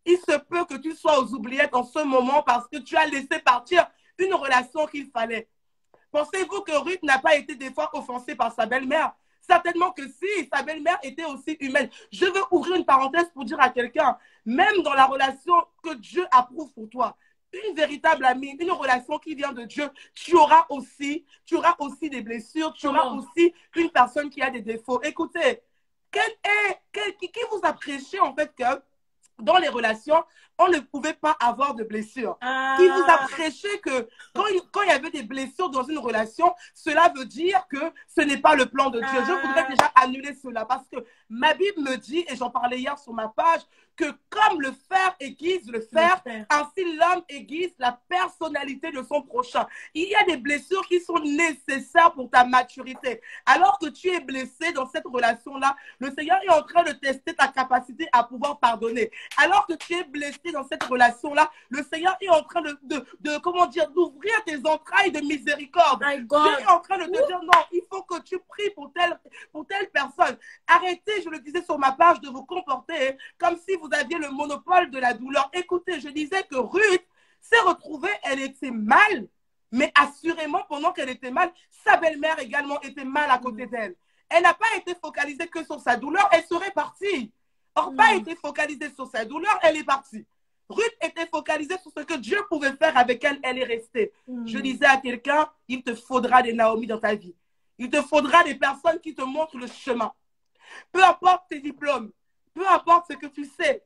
il se peut que tu sois aux oubliettes en ce moment parce que tu as laissé partir une relation qu'il fallait. Pensez-vous que Ruth n'a pas été des fois offensée par sa belle-mère? Certainement que si, sa belle-mère était aussi humaine. Je veux ouvrir une parenthèse pour dire à quelqu'un, même dans la relation que Dieu approuve pour toi, une véritable amie, une relation qui vient de Dieu, tu auras aussi des blessures, tu auras aussi une personne qui a des défauts. Écoutez, qui vous a prêché en fait que dans les relations, on ne pouvait pas avoir de blessures. Qui vous a prêché que quand il y avait des blessures dans une relation, cela veut dire que ce n'est pas le plan de Dieu. Je voudrais déjà annuler cela parce que ma Bible me dit, et j'en parlais hier sur ma page, que comme le fer aiguise le fer, ainsi l'homme aiguise la personnalité de son prochain. Il y a des blessures qui sont nécessaires pour ta maturité. Alors que tu es blessé dans cette relation-là, le Seigneur est en train de tester ta capacité à pouvoir pardonner. Alors que tu es blessé dans cette relation-là, le Seigneur est en train comment dire, d'ouvrir tes entrailles de miséricorde. Dieu est en train de te dire, non, il faut que tu pries pour telle personne. Arrêtez, je le disais sur ma page, de vous comporter comme si vous aviez le monopole de la douleur. Écoutez, je disais que Ruth s'est retrouvée, elle était mal, mais assurément, pendant qu'elle était mal, sa belle-mère également était mal à côté d'elle. Elle n'a pas été focalisée que sur sa douleur, elle serait partie. Or, pas été focalisée sur sa douleur, elle est partie. Ruth était focalisée sur ce que Dieu pouvait faire avec elle, elle est restée. Je disais à quelqu'un, il te faudra des Naomi dans ta vie. Il te faudra des personnes qui te montrent le chemin. Peu importe tes diplômes, peu importe ce que tu sais,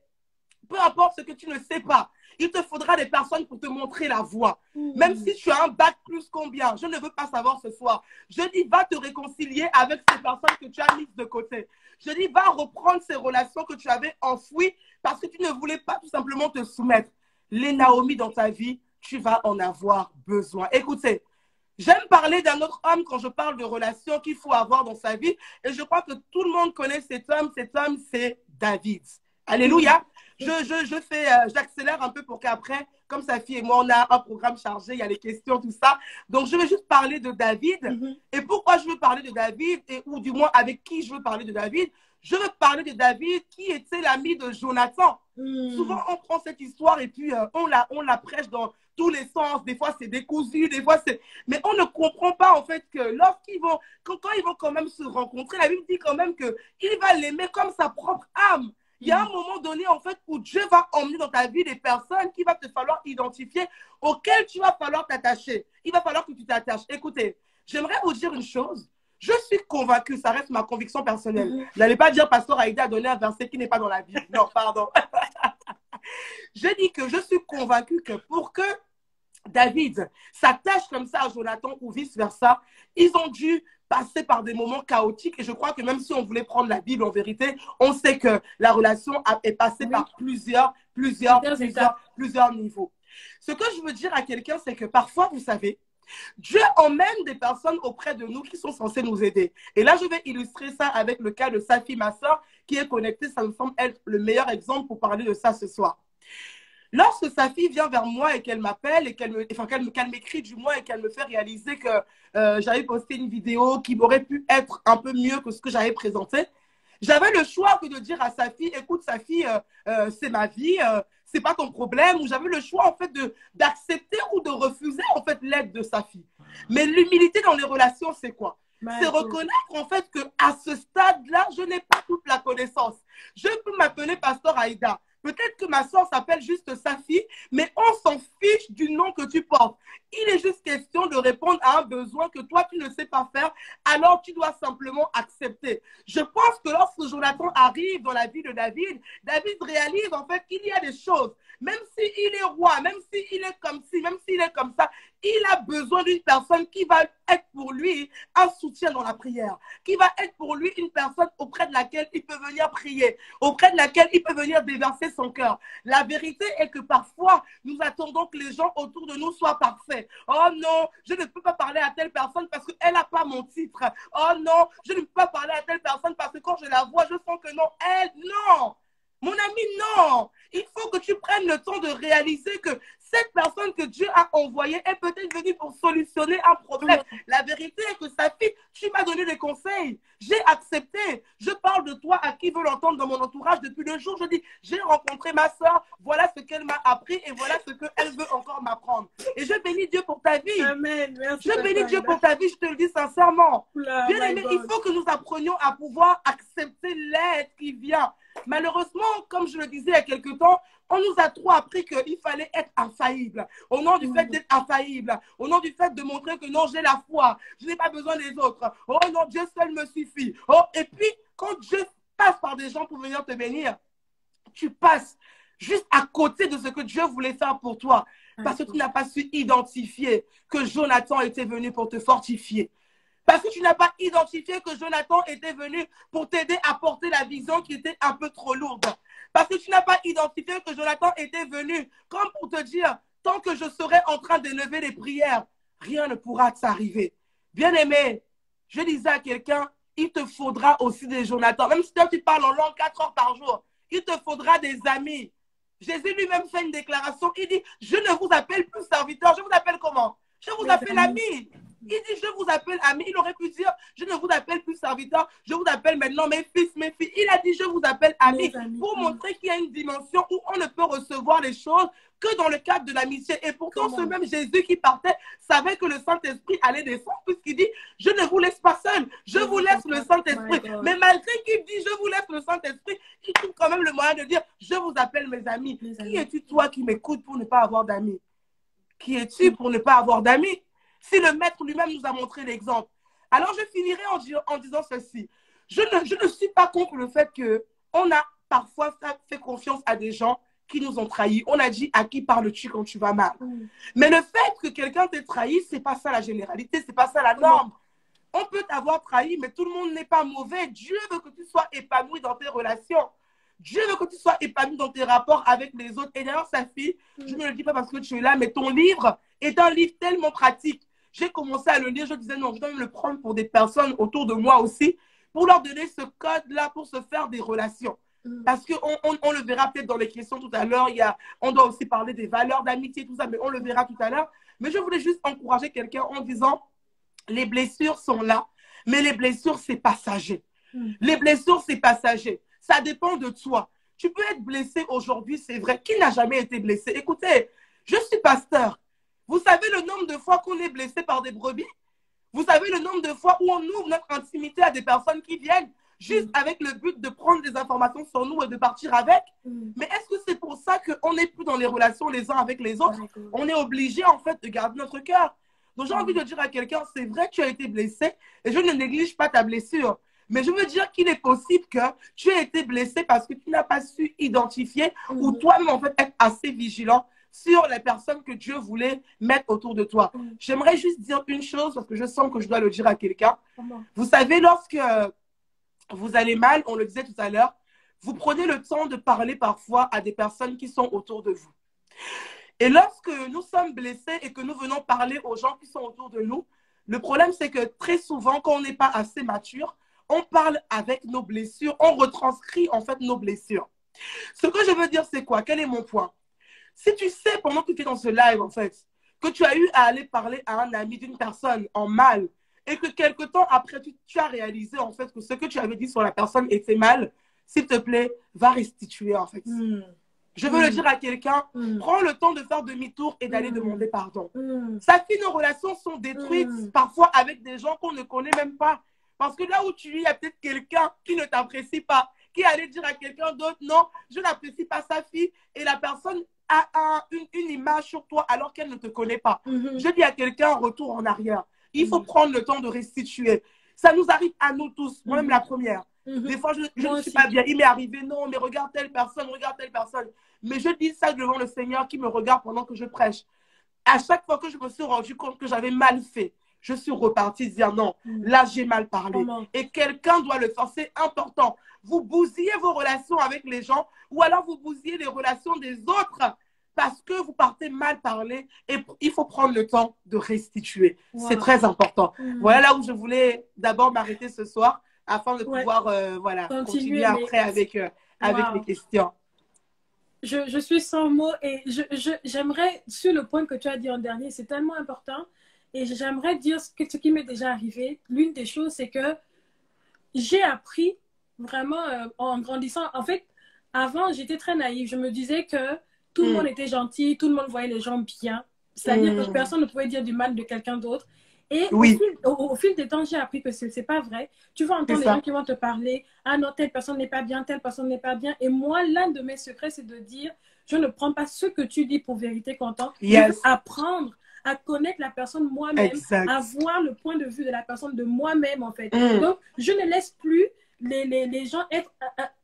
peu importe ce que tu ne sais pas, il te faudra des personnes pour te montrer la voie. Même si tu as un bac plus combien, je ne veux pas savoir ce soir. Je dis, va te réconcilier avec ces personnes que tu as mises de côté. Je dis, va reprendre ces relations que tu avais enfouies parce que tu ne voulais pas tout simplement te soumettre. Les Naomi dans ta vie, tu vas en avoir besoin. Écoutez, j'aime parler d'un autre homme quand je parle de relations qu'il faut avoir dans sa vie. Et je crois que tout le monde connaît cet homme. Cet homme, c'est David. Alléluia. J'accélère un peu pour qu'après, comme sa fille et moi, on a un programme chargé, il y a les questions, tout ça. Donc, je vais juste parler de David. Et pourquoi je veux parler de David, ou du moins avec qui je veux parler de David? Je veux parler de David qui était l'ami de Jonathan. Souvent, on prend cette histoire et puis on la prêche dans tous les sens. Des fois, c'est décousu, des fois, c'est... Mais on ne comprend pas, en fait, que quand ils vont quand même se rencontrer, la Bible dit quand même qu'il va l'aimer comme sa propre âme. Il y a un moment donné, en fait, où Dieu va emmener dans ta vie des personnes qu'il va te falloir identifier, auxquelles tu vas falloir t'attacher. Il va falloir que tu t'attaches. Écoutez, j'aimerais vous dire une chose. Je suis convaincue, ça reste ma conviction personnelle. N'allez pas dire, Pasteur Aïda a donné un verset qui n'est pas dans la Bible. Non, pardon. Je dis que je suis convaincue que pour que David s'attache comme ça à Jonathan ou vice-versa, ils ont dû passer par des moments chaotiques. Et je crois que même si on voulait prendre la Bible en vérité, on sait que la relation est passée par plusieurs niveaux. Ce que je veux dire à quelqu'un, c'est que parfois, vous savez, Dieu emmène des personnes auprès de nous qui sont censées nous aider. Et là, je vais illustrer ça avec le cas de Safi, ma soeur, qui est connectée. Ça me semble être le meilleur exemple pour parler de ça ce soir. Lorsque Safi vient vers moi et qu'elle m'appelle, et qu'elle m'écrit du moins et qu'elle me fait réaliser que j'avais posté une vidéo qui m'aurait pu être un peu mieux que ce que j'avais présenté, j'avais le choix que de dire à Safi, écoute Safi, c'est ma vie, c'est pas ton problème. Ou j'avais le choix en fait d'accepter ou de refuser en fait l'aide de Safi. Mais l'humilité dans les relations, c'est quoi? C'est reconnaître en fait qu'à ce stade-là, je n'ai pas toute la connaissance. Je peux m'appeler Pasteur Aïda. Peut-être que ma soeur s'appelle juste Safi, mais on s'en fiche du nom que tu portes. Il est juste question de répondre à un besoin que toi, tu ne sais pas faire, alors tu dois simplement accepter. Je pense que lorsque Jonathan arrive dans la vie de David, David réalise en fait qu'il y a des choses, même s'il est roi, même s'il est comme ci, même s'il est comme ça, il a besoin d'une personne qui va être pour lui un soutien dans la prière, qui va être pour lui une personne auprès de laquelle il peut venir prier, auprès de laquelle il peut venir déverser son cœur. La vérité est que parfois, nous attendons que les gens autour de nous soient parfaits. Oh non, je ne peux pas parler à telle personne parce qu'elle n'a pas mon titre. Oh non, je ne peux pas parler à telle personne parce que quand je la vois, je sens que non, elle, non. Mon ami, non. Il faut que tu prennes le temps de réaliser que cette personne que Dieu a envoyée est peut-être venue pour solutionner un problème. La vérité est que sa fille, tu m'as donné des conseils. J'ai accepté. Je parle de toi à qui veut l'entendre dans mon entourage depuis le jour. Je dis, j'ai rencontré ma soeur. Voilà ce qu'elle m'a appris et voilà ce qu'elle veut encore m'apprendre. Et je bénis Dieu pour ta vie. Amen. Merci. Je bénis Dieu pour ta vie, je te le dis sincèrement. Bien aimé, il faut que nous apprenions à pouvoir accepter l'aide qui vient. Malheureusement, comme je le disais il y a quelque temps, on nous a trop appris qu'il fallait être infaillible. Au nom du fait d'être infaillible, au nom du fait de montrer que non, j'ai la foi, je n'ai pas besoin des autres. Oh non, Dieu seul me suffit. Oh, et puis, quand Dieu passe par des gens pour venir te bénir, tu passes juste à côté de ce que Dieu voulait faire pour toi. Parce que tu n'as pas su identifier que Jonathan était venu pour te fortifier. Parce que tu n'as pas identifié que Jonathan était venu pour t'aider à porter la vision qui était un peu trop lourde. Parce que tu n'as pas identifié que Jonathan était venu comme pour te dire, tant que je serai en train d'élever les prières, rien ne pourra t'arriver. Bien-aimé, je disais à quelqu'un, il te faudra aussi des Jonathan. Même si toi tu parles en langue 4 heures par jour, il te faudra des amis. Jésus lui-même fait une déclaration, il dit, je ne vous appelle plus serviteur, je vous appelle comment? Je vous appelle ami. Il dit, je vous appelle ami. Il aurait pu dire, je ne vous appelle plus serviteur, je vous appelle maintenant mes fils, mes filles. Il a dit, je vous appelle ami, pour montrer qu'il y a une dimension où on ne peut recevoir les choses que dans le cadre de l'amitié. Et pourtant, ce même Jésus qui partait savait que le Saint-Esprit allait descendre, puisqu'il dit, je ne vous laisse pas seul, je vous laisse le Saint-Esprit. Mais malgré qu'il dit, je vous laisse le Saint-Esprit, il trouve quand même le moyen de dire, je vous appelle mes amis. Qui es-tu, toi, qui m'écoutes pour ne pas avoir d'amis? Qui es-tu pour ne pas avoir d'amis? Si le maître lui-même nous a montré l'exemple. Alors, je finirai en disant ceci. Je ne suis pas contre le fait qu'on a parfois fait confiance à des gens qui nous ont trahis. On a dit, à qui parles-tu quand tu vas mal? Mais le fait que quelqu'un t'ait trahi, ce n'est pas ça la généralité, ce n'est pas ça la norme. On peut t'avoir trahi, mais tout le monde n'est pas mauvais. Dieu veut que tu sois épanoui dans tes relations. Dieu veut que tu sois épanoui dans tes rapports avec les autres. Et d'ailleurs, sa fille, je ne le dis pas parce que tu es là, mais ton livre est un livre tellement pratique. J'ai commencé à le lire, je disais non, je dois même le prendre pour des personnes autour de moi aussi, pour leur donner ce code-là pour se faire des relations. Parce qu'on le verra peut-être dans les questions tout à l'heure, on doit aussi parler des valeurs d'amitié, tout ça, mais on le verra tout à l'heure. Mais je voulais juste encourager quelqu'un en disant, les blessures sont là, mais les blessures, c'est passager. Les blessures, c'est passager. Ça dépend de toi. Tu peux être blessé aujourd'hui, c'est vrai. Qui n'a jamais été blessé? Écoutez, je suis pasteur. Vous savez le nombre de fois qu'on est blessé par des brebis? Vous savez le nombre de fois où on ouvre notre intimité à des personnes qui viennent juste avec le but de prendre des informations sur nous et de partir avec? Mais est-ce que c'est pour ça qu'on n'est plus dans les relations les uns avec les autres? On est obligé en fait de garder notre cœur. Donc j'ai envie de dire à quelqu'un, c'est vrai que tu as été blessé et je ne néglige pas ta blessure. Mais je veux dire qu'il est possible que tu aies été blessé parce que tu n'as pas su identifier ou toi-même en fait être assez vigilant sur les personnes que Dieu voulait mettre autour de toi. J'aimerais juste dire une chose parce que je sens que je dois le dire à quelqu'un. Vous savez, lorsque vous allez mal, on le disait tout à l'heure, vous prenez le temps de parler parfois à des personnes qui sont autour de vous. Et lorsque nous sommes blessés et que nous venons parler aux gens qui sont autour de nous, le problème c'est que très souvent, quand on n'est pas assez mature, on parle avec nos blessures, on retranscrit en fait nos blessures. Ce que je veux dire, c'est quoi? Quel est mon point? Si tu sais, pendant que tu es dans ce live, en fait, que tu as eu à aller parler à un ami d'une personne en mal et que quelque temps après, tu as réalisé, en fait, que ce que tu avais dit sur la personne était mal, s'il te plaît, va restituer, en fait. Je veux le dire à quelqu'un, prends le temps de faire demi-tour et d'aller demander pardon. Ça fait nos relations sont détruites, parfois avec des gens qu'on ne connaît même pas. Parce que là où tu es, il y a peut-être quelqu'un qui ne t'apprécie pas, qui allait dire à quelqu'un d'autre, non, je n'apprécie pas sa fille, et la personne a une image sur toi alors qu'elle ne te connaît pas. Je dis à quelqu'un, retour en arrière. Il faut prendre le temps de restituer. Ça nous arrive à nous tous, moi-même la première. Des fois, je ne suis pas bien. Il m'est arrivé, non, mais regarde telle personne, regarde telle personne. Mais je dis ça devant le Seigneur qui me regarde pendant que je prêche. À chaque fois que je me suis rendu compte que j'avais mal fait, je suis repartie dire non, là j'ai mal parlé. Et quelqu'un doit le faire, c'est important. Vous bousillez vos relations avec les gens ou alors vous bousillez les relations des autres parce que vous partez mal parler et il faut prendre le temps de restituer. C'est très important. Voilà là où je voulais d'abord m'arrêter ce soir afin de pouvoir voilà, continuer après avec les questions. Je suis sans mots et j'aimerais, sur le point que tu as dit en dernier, c'est tellement important. Et j'aimerais dire ce qui m'est déjà arrivé. L'une des choses, c'est que j'ai appris vraiment en grandissant. En fait, avant, j'étais très naïve. Je me disais que tout le monde était gentil, tout le monde voyait les gens bien. C'est-à-dire que personne ne pouvait dire du mal de quelqu'un d'autre. Et au fil des temps, j'ai appris que ce n'est pas vrai. Tu vas entendre les gens qui vont te parler. Ah non, telle personne n'est pas bien, telle personne n'est pas bien. Et moi, l'un de mes secrets, c'est de dire, je ne prends pas ce que tu dis pour vérité comptant. Je veux apprendre à connaître la personne moi-même, à voir le point de vue de la personne de moi-même, en fait. Donc, je ne laisse plus les gens être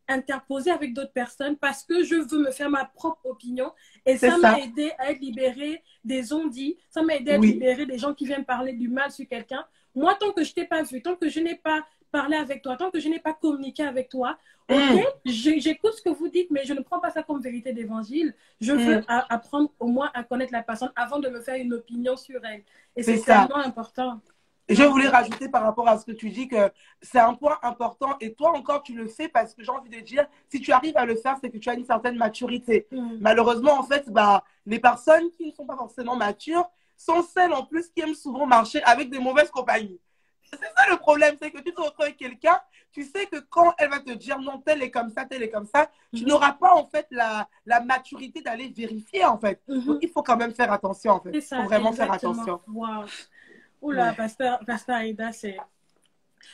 interposés avec d'autres personnes parce que je veux me faire ma propre opinion. Et ça m'a aidé à être libérée des on-dit, ça m'a aidé à être libérée des gens qui viennent parler du mal sur quelqu'un. Moi, tant que je t'ai pas vu, tant que je n'ai pas parlé avec toi, tant que je n'ai pas communiqué avec toi, ok, j'écoute ce que vous dites, mais je ne prends pas ça comme vérité d'évangile. Je veux apprendre au moins à connaître la personne avant de me faire une opinion sur elle. Et c'est tellement important. Et je voulais rajouter par rapport à ce que tu dis que c'est un point important et toi encore tu le fais parce que j'ai envie de dire, si tu arrives à le faire, c'est que tu as une certaine maturité. Malheureusement, en fait, les personnes qui ne sont pas forcément matures sont celles en plus qui aiment souvent marcher avec des mauvaises compagnies. C'est ça le problème, c'est que tu te retrouves avec quelqu'un, tu sais que quand elle va te dire non, tel est comme ça, tu n'auras pas en fait la maturité d'aller vérifier en fait. Donc il faut quand même faire attention en fait. Il faut vraiment faire attention. Wow. Oula, Pasteur Aïda, c'est...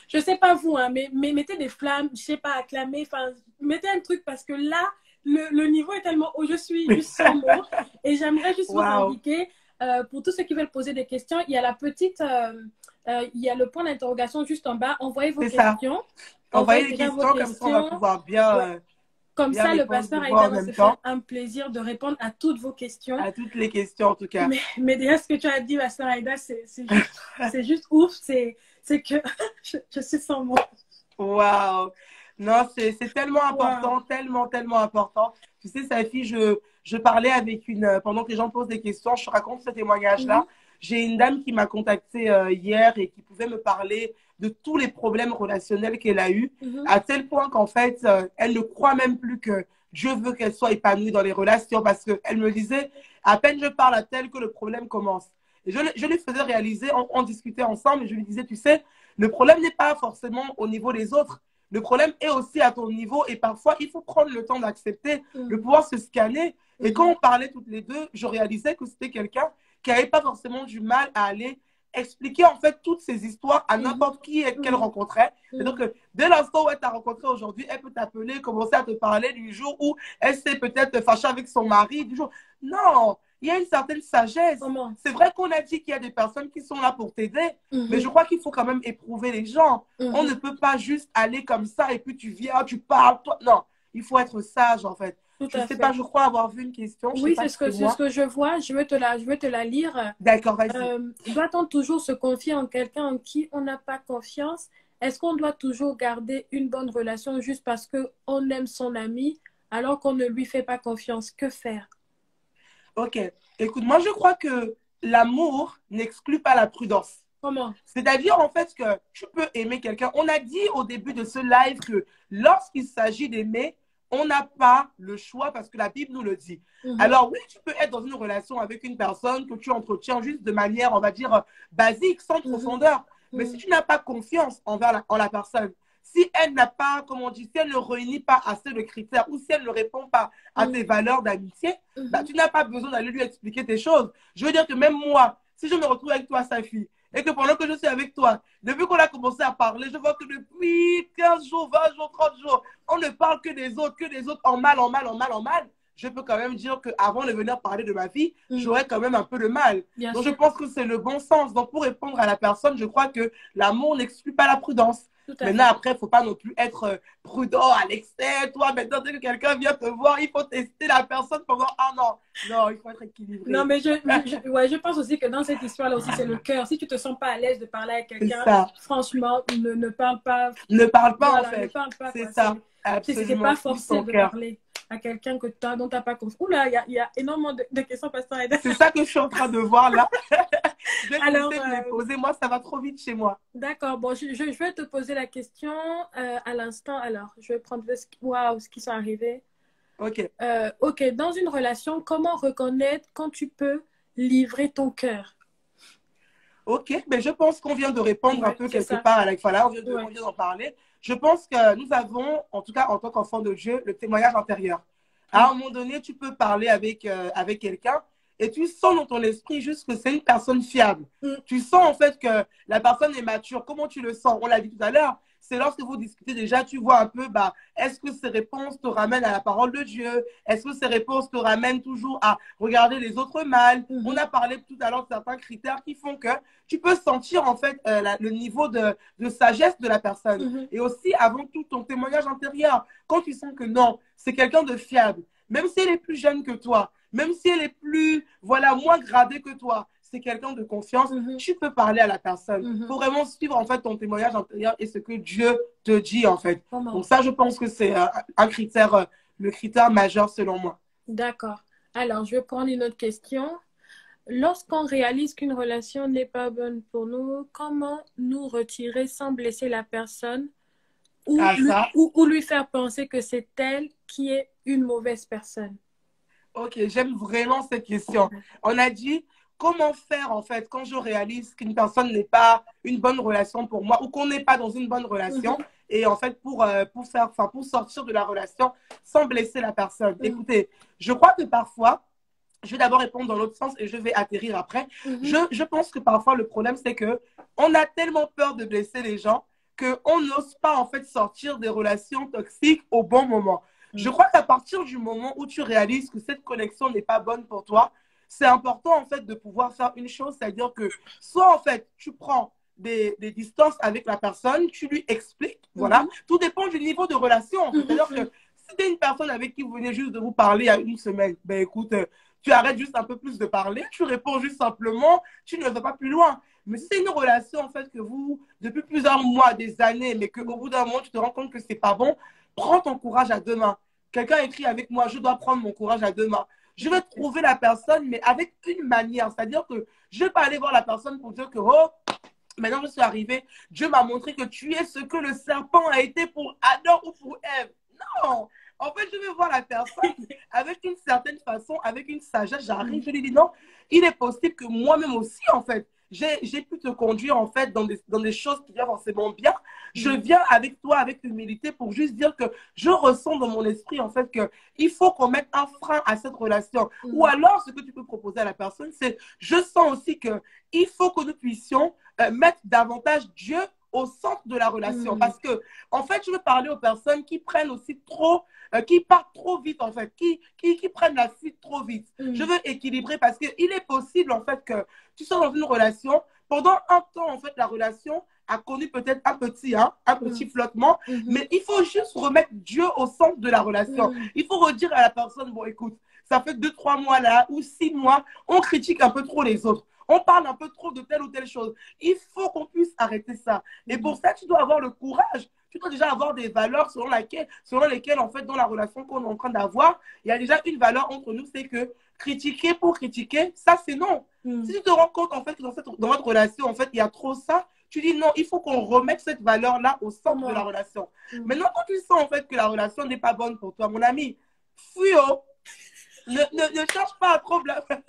Je sais pas vous, hein, mais mettez des flammes, je sais pas, acclamer, enfin, mettez un truc parce que là, le niveau est tellement haut, je suis juste sans mots. Et j'aimerais juste vous indiquer, pour tous ceux qui veulent poser des questions, il y a la petite... il y a le point d'interrogation juste en bas. Envoyez vos questions. Envoyez les questions, comme ça on va pouvoir bien... Comme ça, le pasteur Aïda va se faire un plaisir de répondre à toutes vos questions. À toutes les questions, en tout cas. Mais déjà, ce que tu as dit, pasteur Aïda, c'est juste ouf. C'est que je suis sans mots. Waouh! Non, c'est tellement important, tellement important. Tu sais, Safi, je parlais avec pendant que les gens posent des questions, je raconte ce témoignage-là. J'ai une dame qui m'a contactée hier et qui pouvait me parler de tous les problèmes relationnels qu'elle a eus, à tel point qu'en fait, elle ne croit même plus que Dieu veut qu'elle soit épanouie dans les relations parce qu'elle me disait, à peine je parle à tel que le problème commence. Et je lui faisais réaliser, on discutait ensemble et je lui disais, tu sais, le problème n'est pas forcément au niveau des autres. Le problème est aussi à ton niveau et parfois, il faut prendre le temps d'accepter, de pouvoir se scanner. Et quand on parlait toutes les deux, je réalisais que c'était quelqu'un qui n'avait pas forcément du mal à aller expliquer en fait toutes ces histoires à n'importe qui qu'elle rencontrait. Et donc, dès l'instant où elle t'a rencontré aujourd'hui, elle peut t'appeler, commencer à te parler du jour où elle s'est peut-être fâchée avec son mari, du jour. Non, il y a une certaine sagesse. C'est vrai qu'on a dit qu'il y a des personnes qui sont là pour t'aider, mais je crois qu'il faut quand même éprouver les gens. On ne peut pas juste aller comme ça et puis tu viens, tu parles. Toi. Non, il faut être sage en fait. Je ne sais pas, je crois avoir vu une question. Oui, c'est ce que je vois. Je veux te la lire. D'accord, vas-y. Doit-on toujours se confier en quelqu'un en qui on n'a pas confiance? Est-ce qu'on doit toujours garder une bonne relation juste parce qu'on aime son ami alors qu'on ne lui fait pas confiance? Que faire? Ok. Écoute, moi, je crois que l'amour n'exclut pas la prudence. Comment? C'est-à-dire, en fait, que tu peux aimer quelqu'un. On a dit au début de ce live que lorsqu'il s'agit d'aimer, on n'a pas le choix parce que la Bible nous le dit. Alors oui, tu peux être dans une relation avec une personne que tu entretiens juste de manière, on va dire, basique, sans profondeur. Mais si tu n'as pas confiance en la personne, si elle n'a pas, comme on dit, si elle ne réunit pas assez de critères ou si elle ne répond pas à tes valeurs d'amitié, bah, tu n'as pas besoin d'aller lui expliquer tes choses. Je veux dire que même moi, si je me retrouve avec toi, Safi, et que pendant que je suis avec toi, depuis qu'on a commencé à parler, je vois que depuis 15 jours, 20 jours, 30 jours, on ne parle que des autres en mal. Je peux quand même dire qu'avant de venir parler de ma vie, j'aurais quand même un peu de mal. Donc, je pense que c'est le bon sens. Donc, pour répondre à la personne, je crois que l'amour n'exclut pas la prudence. Maintenant, après, il ne faut pas non plus être prudent à l'excès. Toi, maintenant, dès que quelqu'un vient te voir, il faut tester la personne pendant un an. Non, il faut être équilibré. Non, mais je pense aussi que dans cette histoire-là aussi, c'est le cœur. Si tu ne te sens pas à l'aise de parler à quelqu'un, franchement, ne parle pas. Ne parle pas, voilà, en fait. Ne parle pas. C'est ça. Absolument. C'est pas forcé de parler à quelqu'un dont tu n'as pas confiance. Oula, il y a énormément de questions, Pasteur Aida. C'est ça que je suis en train de voir là. Je vais me les poser. Moi, ça va trop vite chez moi. D'accord. Bon, je vais te poser la question à l'instant. Alors, je vais prendre ce qui sont arrivés. Ok. Ok. Dans une relation, comment reconnaître quand tu peux livrer ton cœur? Ok. Mais je pense qu'on vient de répondre un peu quelque part à la voilà, on vient d'en parler. Je pense que nous avons, en tout cas en tant qu'enfant de Dieu, le témoignage intérieur. À un moment donné, tu peux parler avec quelqu'un et tu sens dans ton esprit juste que c'est une personne fiable. Tu sens en fait que la personne est mature. Comment tu le sens? On l'a dit tout à l'heure. C'est lorsque vous discutez déjà, tu vois un peu, est-ce que ces réponses te ramènent à la parole de Dieu? Est-ce que ces réponses te ramènent toujours à regarder les autres mal? On a parlé tout à l'heure de certains critères qui font que tu peux sentir en fait le niveau de sagesse de la personne. Et aussi, avant tout, ton témoignage intérieur. Quand tu sens que non, c'est quelqu'un de fiable, même si elle est plus jeune que toi, même si elle est plus, moins gradée que toi, c'est quelqu'un de confiance, tu peux parler à la personne pour vraiment suivre en fait ton témoignage intérieur et ce que Dieu te dit en fait. Donc ça, je pense que c'est un critère, le critère majeur selon moi. D'accord. Alors, je vais prendre une autre question. Lorsqu'on réalise qu'une relation n'est pas bonne pour nous, comment nous retirer sans blesser la personne ou lui faire penser que c'est elle qui est une mauvaise personne? Ok, j'aime vraiment cette question. On a dit, comment faire en fait quand je réalise qu'une personne n'est pas une bonne relation pour moi ou qu'on n'est pas dans une bonne relation et en fait pour sortir de la relation sans blesser la personne. Écoutez, je crois que parfois, je vais d'abord répondre dans l'autre sens et je vais atterrir après. Je pense que parfois le problème c'est que on a tellement peur de blesser les gens qu'on n'ose pas en fait sortir des relations toxiques au bon moment. Je crois qu'à partir du moment où tu réalises que cette connexion n'est pas bonne pour toi, c'est important en fait de pouvoir faire une chose, c'est-à-dire que soit en fait tu prends des distances avec la personne, tu lui expliques, voilà. Tout dépend du niveau de relation en fait. C'est-à-dire que si tu es une personne avec qui vous venez juste de vous parler il y a une semaine, ben écoute, tu arrêtes juste un peu plus de parler, tu réponds juste simplement, tu ne vas pas plus loin. Mais si c'est une relation en fait que vous, depuis plusieurs mois, des années, mais qu'au bout d'un moment tu te rends compte que c'est pas bon, prends ton courage à deux mains. Quelqu'un écrit avec moi, je dois prendre mon courage à deux mains. Je vais trouver la personne, mais avec une manière. C'est-à-dire que je ne vais pas aller voir la personne pour dire que, oh, maintenant je suis arrivée, Dieu m'a montré que tu es ce que le serpent a été pour Adam ou pour Ève. Non! En fait, je vais voir la personne avec une certaine façon, avec une sagesse. J'arrive, je lui dis non, il est possible que moi-même aussi, en fait, j'ai pu te conduire en fait dans des choses qui vont forcément bien. Je viens avec toi avec humilité pour juste dire que je ressens dans mon esprit en fait que il faut qu'on mette un frein à cette relation. Ou alors ce que tu peux proposer à la personne, c'est je sens aussi que il faut que nous puissions mettre davantage Dieu au centre de la relation. Parce que en fait, je veux parler aux personnes qui prennent aussi trop, qui partent trop vite en fait, qui prennent la fuite trop vite. Je veux équilibrer parce qu'il est possible en fait que tu sois dans une relation, pendant un temps en fait la relation a connu peut-être un petit flottement, mais il faut juste remettre Dieu au centre de la relation. Il faut redire à la personne, bon écoute, ça fait 2-3 mois là, ou 6 mois, on critique un peu trop les autres. On parle un peu trop de telle ou telle chose. Il faut qu'on puisse arrêter ça. Et pour ça, tu dois avoir le courage. Tu dois déjà avoir des valeurs selon lesquelles, en fait, dans la relation qu'on est en train d'avoir, il y a déjà une valeur entre nous, c'est que critiquer pour critiquer, ça, c'est non. Si tu te rends compte, en fait, que dans votre relation, en fait, il y a trop ça, tu dis non, il faut qu'on remette cette valeur-là au centre de la relation. Maintenant, quand tu sens, en fait, que la relation n'est pas bonne pour toi, mon ami, fuis, oh. Ne cherche pas à trop blablater.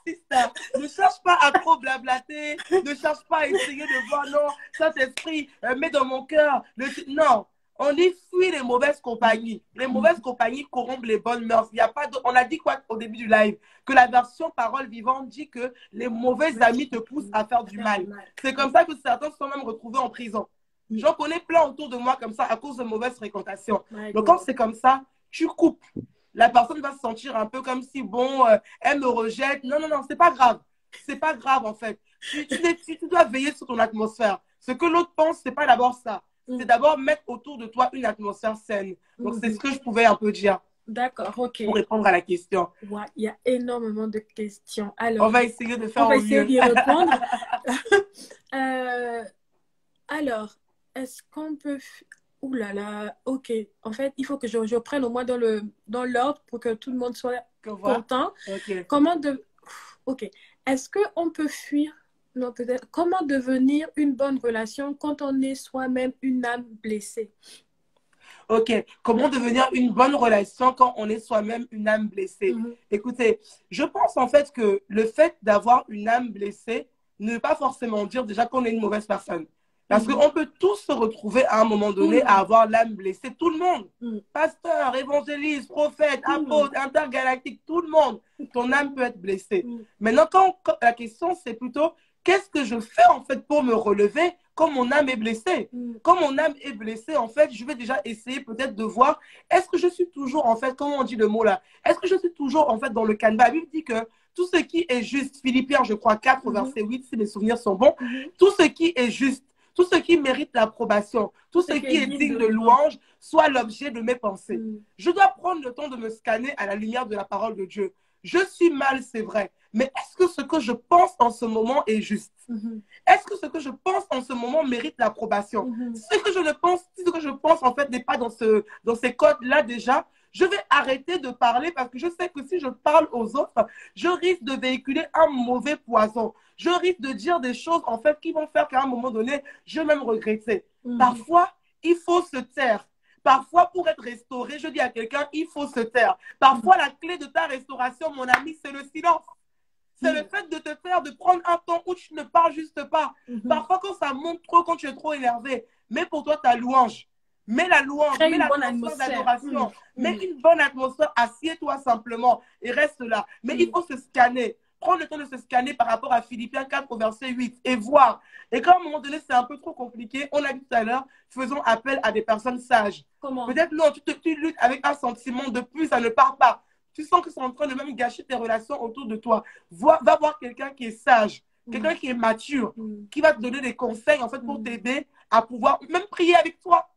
Ne cherche pas à trop blablater. Ne cherche pas à essayer de voir, non, Saint-Esprit, mets dans mon cœur. Non, on dit fuis les mauvaises compagnies. Les mauvaises compagnies corrompent les bonnes mœurs. Il y a pas de... On a dit quoi au début du live? Que la version parole vivante dit que les mauvais amis te poussent à faire du mal. C'est comme ça que certains se sont même retrouvés en prison. J'en connais plein autour de moi comme ça à cause de mauvaises fréquentations. Donc quand c'est comme ça, tu coupes. La personne va se sentir un peu comme si, bon, elle me rejette. Non, c'est pas grave. C'est pas grave, en fait. Tu dois veiller sur ton atmosphère. Ce que l'autre pense, c'est pas d'abord ça. C'est d'abord mettre autour de toi une atmosphère saine. Donc, c'est ce que je pouvais un peu dire. D'accord, ok. Pour répondre à la question. Ouais, il y a énormément de questions. Alors, on va essayer de faire on va essayer d'y répondre. Alors, est-ce qu'on peut... Ouh là là, ok. En fait, il faut que je prenne au moins dans l'ordre pour que tout le monde soit content. Okay. Ok. Est-ce qu'on peut fuir... Non, peut-être. Comment devenir une bonne relation quand on est soi-même une âme blessée? Ok. Comment devenir une bonne relation quand on est soi-même une âme blessée? Écoutez, je pense en fait que le fait d'avoir une âme blessée ne veut pas forcément dire déjà qu'on est une mauvaise personne. Parce qu'on peut tous se retrouver à un moment donné à avoir l'âme blessée. Tout le monde. Pasteur, évangéliste, prophète, apôtre, intergalactique, tout le monde. Ton âme peut être blessée. Maintenant, quand la question, c'est plutôt qu'est-ce que je fais en fait pour me relever quand mon âme est blessée? Quand mon âme est blessée, en fait, je vais déjà essayer peut-être de voir est-ce que je suis toujours, en fait, comment on dit le mot là? Est-ce que je suis toujours, en fait, dans le canevas? La Bible dit que tout ce qui est juste, Philippiens, je crois, 4, verset 8, si mes souvenirs sont bons, tout ce qui est juste, tout ce qui mérite l'approbation, tout ce qui est digne de louange, soit l'objet de mes pensées. Je dois prendre le temps de me scanner à la lumière de la parole de Dieu. Je suis mal, c'est vrai, mais est-ce que ce que je pense en ce moment est juste? Est-ce que ce que je pense en ce moment mérite l'approbation? Ce que je pense en fait n'est pas dans ces codes-là déjà, je vais arrêter de parler parce que je sais que si je parle aux autres, je risque de véhiculer un mauvais poison. Je risque de dire des choses en fait qui vont faire qu'à un moment donné, je vais même regretter. Parfois, il faut se taire. Parfois, pour être restauré, je dis à quelqu'un, il faut se taire. Parfois, la clé de ta restauration, mon ami, c'est le silence. C'est le fait de te taire, de prendre un temps où tu ne parles juste pas. Parfois, quand ça monte trop, quand tu es trop énervé, mets pour toi ta louange. Mets la louange, mets l'atmosphère d'adoration. Mets une bonne atmosphère, assieds-toi simplement et reste là. Mais il faut se scanner. Prends le temps de se scanner par rapport à Philippiens 4 au verset 8 et voir. Et quand à un moment donné, c'est un peu trop compliqué, on a dit tout à l'heure, faisons appel à des personnes sages. Peut-être non, tu luttes avec un sentiment de plus, ça ne part pas. Tu sens que c'est en train de même gâcher tes relations autour de toi. Va voir quelqu'un qui est sage, quelqu'un qui est mature, qui va te donner des conseils en fait pour t'aider à pouvoir même prier avec toi.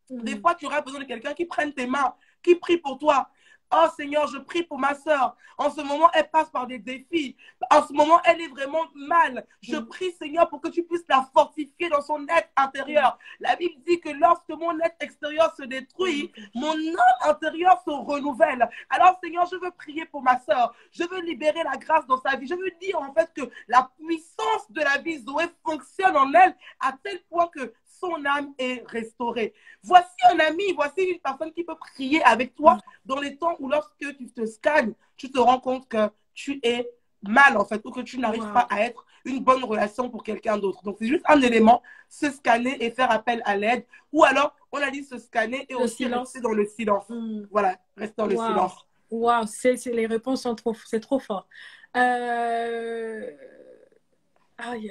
Des fois, tu auras besoin de quelqu'un qui prenne tes mains, qui prie pour toi. Oh Seigneur, je prie pour ma soeur. En ce moment, elle passe par des défis. En ce moment, elle est vraiment mal. Je prie, Seigneur, pour que tu puisses la fortifier dans son être intérieur. La Bible dit que lorsque mon être extérieur se détruit, mon âme intérieure se renouvelle. Alors, Seigneur, je veux prier pour ma soeur. Je veux libérer la grâce dans sa vie. Je veux dire, en fait, que la puissance de la vie Zoé fonctionne en elle à tel point que son âme est restaurée. Voici un ami, voici une personne qui peut prier avec toi dans les temps où lorsque tu te scannes, tu te rends compte que tu es mal en fait, ou que tu n'arrives pas à être une bonne relation pour quelqu'un d'autre. Donc c'est juste un élément, se scanner et faire appel à l'aide. Ou alors, on a dit se scanner et aussi rester dans le silence. Voilà, rester dans le silence. Waouh, les réponses sont c'est trop fort. Aïe,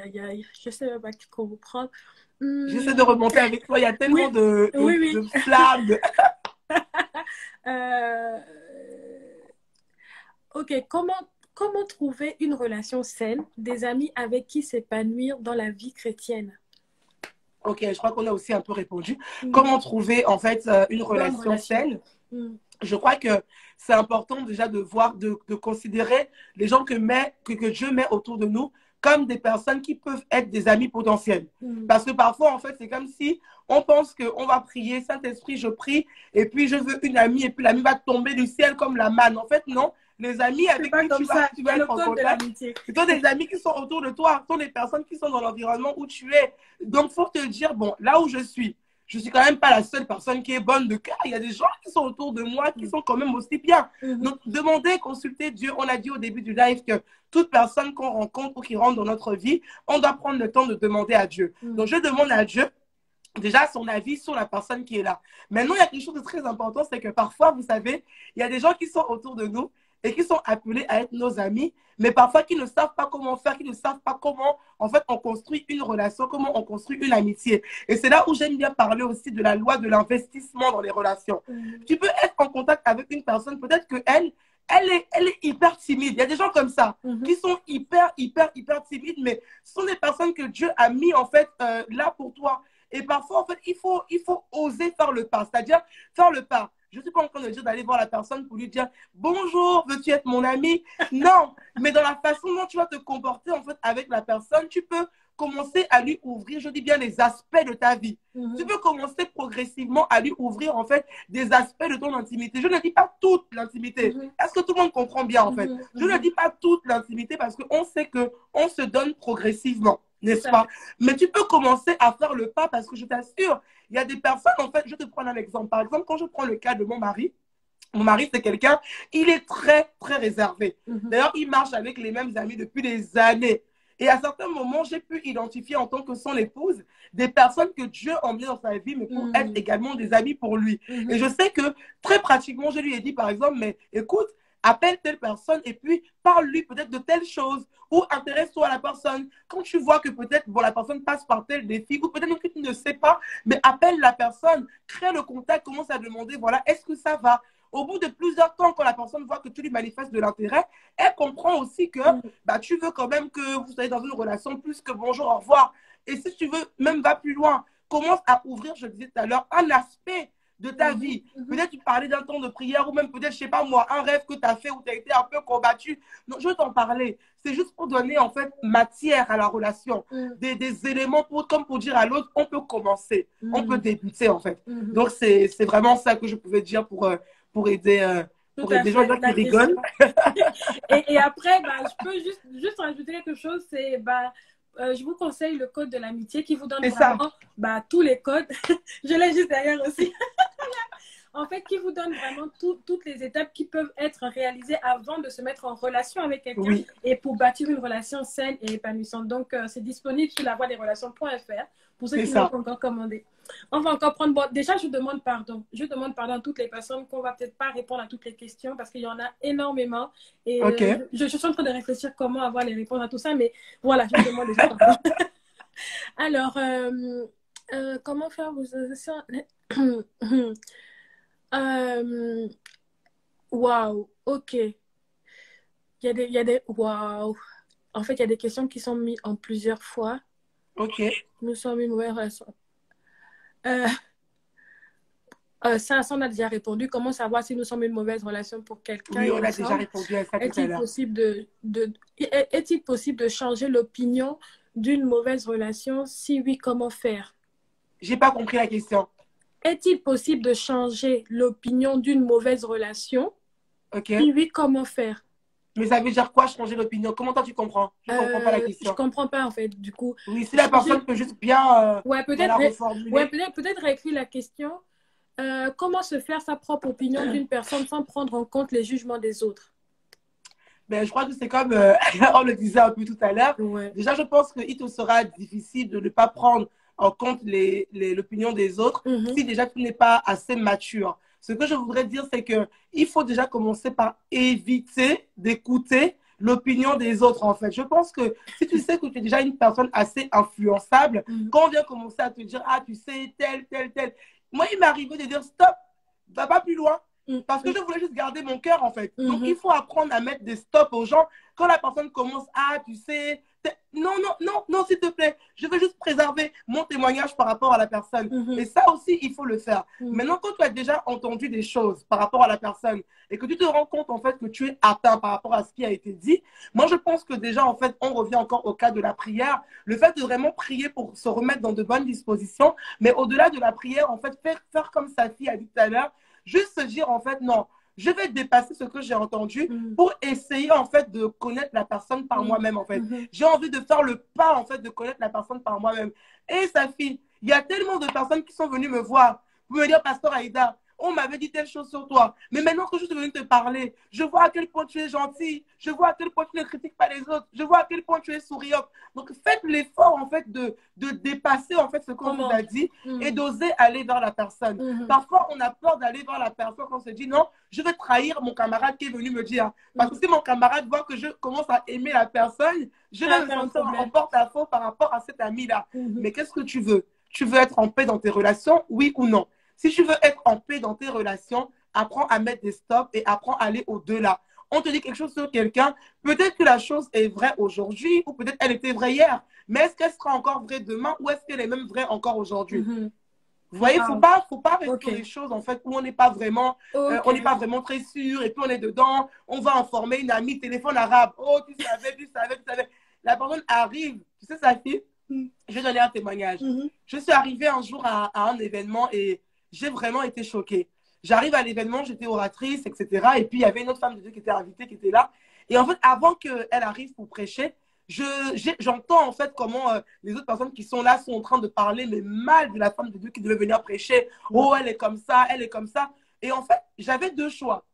aïe, aïe, je sais pas comment prendre. J'essaie de remonter avec toi, il y a tellement de flammes. Ok, comment trouver une relation saine, des amis avec qui s'épanouir dans la vie chrétienne? Ok, je crois qu'on a aussi un peu répondu. Comment trouver en fait une relation saine? Je crois que c'est important déjà de voir, de considérer les gens que Dieu met autour de nous comme des personnes qui peuvent être des amis potentiels. Parce que parfois, en fait, c'est comme si on pense qu'on va prier, Saint-Esprit, je prie, et puis je veux une amie, et puis l'amie va tomber du ciel comme la manne. En fait, non. Les amis avec qui tu vas être en contact, ce sont des amis qui sont autour de toi, ce sont des personnes qui sont dans l'environnement où tu es. Donc, il faut te dire, bon, là où je suis quand même pas la seule personne qui est bonne de cœur. Il y a des gens qui sont autour de moi qui sont quand même aussi bien. Donc, demandez, consultez Dieu. On a dit au début du live que toute personne qu'on rencontre ou qui rentre dans notre vie, on doit prendre le temps de demander à Dieu. Donc, je demande à Dieu déjà son avis sur la personne qui est là. Maintenant, il y a quelque chose de très important, c'est que parfois, vous savez, il y a des gens qui sont autour de nous et qui sont appelés à être nos amis, mais parfois qui ne savent pas comment faire, qui ne savent pas comment, en fait, on construit une relation, comment on construit une amitié. Et c'est là où j'aime bien parler aussi de la loi de l'investissement dans les relations. Tu peux être en contact avec une personne, peut-être qu'elle elle est hyper timide. Il y a des gens comme ça qui sont hyper timides, mais ce sont des personnes que Dieu a mis en fait là pour toi. Et parfois, en fait, il faut oser faire le pas, c'est-à-dire faire le pas. Je ne suis pas en train de dire d'aller voir la personne pour lui dire « Bonjour, veux-tu être mon ami ?» Non, mais dans la façon dont tu vas te comporter en fait avec la personne, tu peux commencer à lui ouvrir, je dis bien, les aspects de ta vie. Tu peux commencer progressivement à lui ouvrir en fait des aspects de ton intimité. Je ne dis pas toute l'intimité. Est-ce que tout le monde comprend bien en fait? Je ne dis pas toute l'intimité parce qu'on sait qu'on se donne progressivement, n'est-ce pas? Mais tu peux commencer à faire le pas parce que je t'assure, il y a des personnes, en fait, je te prends un exemple. Par exemple, quand je prends le cas de mon mari, c'est quelqu'un, il est très réservé. D'ailleurs, il marche avec les mêmes amis depuis des années. Et à certains moments, j'ai pu identifier en tant que son épouse des personnes que Dieu a emmenées dans sa vie, mais pour être également des amis pour lui. Et je sais que très pratiquement, je lui ai dit par exemple, mais écoute, appelle telle personne et puis parle-lui peut-être de telle chose ou intéresse-toi à la personne. Quand tu vois que peut-être bon, la personne passe par tel défi ou peut-être que tu ne sais pas, mais appelle la personne, crée le contact, commence à demander, voilà, est-ce que ça va? Au bout de plusieurs temps, quand la personne voit que tu lui manifestes de l'intérêt, elle comprend aussi que bah, tu veux quand même que vous soyez dans une relation plus que bonjour, au revoir. Et si tu veux, même va plus loin, commence à ouvrir, je disais tout à l'heure, un aspect de ta vie. Peut-être tu parlais d'un temps de prière ou même peut-être, je sais pas moi, un rêve que tu as fait où tu as été un peu combattu. Non, je veux t'en parler. C'est juste pour donner en fait matière à la relation. Des éléments comme pour dire à l'autre, on peut commencer, on peut débuter en fait. Donc c'est vraiment ça que je pouvais dire pour aider des gens qui rigolent. Et après, bah, je peux juste rajouter quelque chose, c'est bah, je vous conseille le code de l'amitié qui vous donne vraiment bah, tous les codes. Je l'ai juste derrière aussi. En fait, qui vous donne vraiment toutes les étapes qui peuvent être réalisées avant de se mettre en relation avec quelqu'un et pour bâtir une relation saine et épanouissante. Donc, c'est disponible sur lavoiderelations.fr pour ceux qui n'ont pas encore commandé. On va encore prendre... Bon, déjà, je demande pardon. Je demande pardon à toutes les personnes qu'on va peut-être pas répondre à toutes les questions parce qu'il y en a énormément. Et je suis en train de réfléchir comment avoir les réponses à tout ça, mais voilà, je demande déjà pardon. Alors, comment faire vos... Waouh, ok. Waouh. En fait, il y a des questions qui sont mises en plusieurs fois. Ok. Nous sommes une mauvaise relation. Ça, on a déjà répondu. Comment savoir si nous sommes une mauvaise relation pour quelqu'un? Oui, on a déjà répondu à ça tout à l'heure. Est-il possible de changer l'opinion d'une mauvaise relation? Si oui, comment faire? J'ai pas compris la question. Est-il possible de changer l'opinion d'une mauvaise relation? Si oui, comment faire? Mais ça veut dire quoi, changer l'opinion? Comment toi tu comprends? Je ne comprends pas la question. Je comprends pas, en fait, du coup. Oui, si la personne peut juste bien peut-être reformuler. Peut-être réécrire la question. Comment se faire sa propre opinion d'une personne sans prendre en compte les jugements des autres? Ben, je crois que c'est comme on le disait un peu tout à l'heure. Déjà, je pense qu'il te sera difficile de ne pas prendre en compte l'opinion des autres si déjà tu n'es pas assez mature. Ce que je voudrais dire, c'est qu'il faut déjà commencer par éviter d'écouter l'opinion des autres, en fait. Je pense que si tu sais que tu es déjà une personne assez influençable, quand on vient commencer à te dire, ah, tu sais, tel. Moi, il m'est arrivé de dire, stop, va pas plus loin. Parce que je voulais juste garder mon cœur, en fait. Donc, il faut apprendre à mettre des stops aux gens. Quand la personne commence, ah, tu sais, non, s'il te plaît, je veux juste préserver mon témoignage par rapport à la personne. Et ça aussi, il faut le faire. Maintenant, quand tu as déjà entendu des choses par rapport à la personne et que tu te rends compte, en fait, que tu es atteint par rapport à ce qui a été dit, moi, je pense que déjà, en fait, on revient encore au cas de la prière. Le fait de vraiment prier pour se remettre dans de bonnes dispositions, mais au-delà de la prière, en fait, faire comme sa fille a dit tout à l'heure, juste se dire, en fait, non, je vais dépasser ce que j'ai entendu pour essayer, en fait, de connaître la personne par moi-même, en fait. J'ai envie de faire le pas, en fait, de connaître la personne par moi-même. Et sa fille, il y a tellement de personnes qui sont venues me voir pour me dire, Pasteur Aïda, on m'avait dit telle chose sur toi. Mais maintenant que je suis venue te parler, je vois à quel point tu es gentil. Je vois à quel point tu ne critiques pas les autres. Je vois à quel point tu es souriante. Donc, faites l'effort, en fait, de dépasser, en fait, ce qu'on vous a dit et d'oser aller vers la personne. Parfois, on a peur d'aller vers la personne quand on se dit, non, je vais trahir mon camarade qui est venu me dire. Parce que si mon camarade voit que je commence à aimer la personne, je vais me sentir en porte-à-faux par rapport à cet ami-là. Mais qu'est-ce que tu veux? Tu veux être en paix dans tes relations, oui ou non? Si tu veux être en paix dans tes relations, apprends à mettre des stops et apprends à aller au-delà. on te dit quelque chose sur quelqu'un, peut-être que la chose est vraie aujourd'hui ou peut-être elle était vraie hier, mais est-ce qu'elle sera encore vraie demain ou est-ce qu'elle est même vraie encore aujourd'hui? Vous voyez, faut pas rester sur les choses en fait où on n'est pas vraiment, on n'est pas vraiment très sûr et puis on est dedans, on va informer une amie, téléphone arabe, oh tu savais, tu savais, tu savais. La personne arrive, tu sais sa fille, je vais donner un témoignage. Je suis arrivée un jour à un événement et j'ai vraiment été choquée. J'arrive à l'événement, j'étais oratrice, etc. Et puis il y avait une autre femme de Dieu qui était invitée, qui était là. Et en fait, avant qu'elle arrive pour prêcher, j'entends en fait comment les autres personnes qui sont là sont en train de parler mais mal de la femme de Dieu qui devait venir prêcher. Oh, elle est comme ça, elle est comme ça. Et en fait, j'avais deux choix.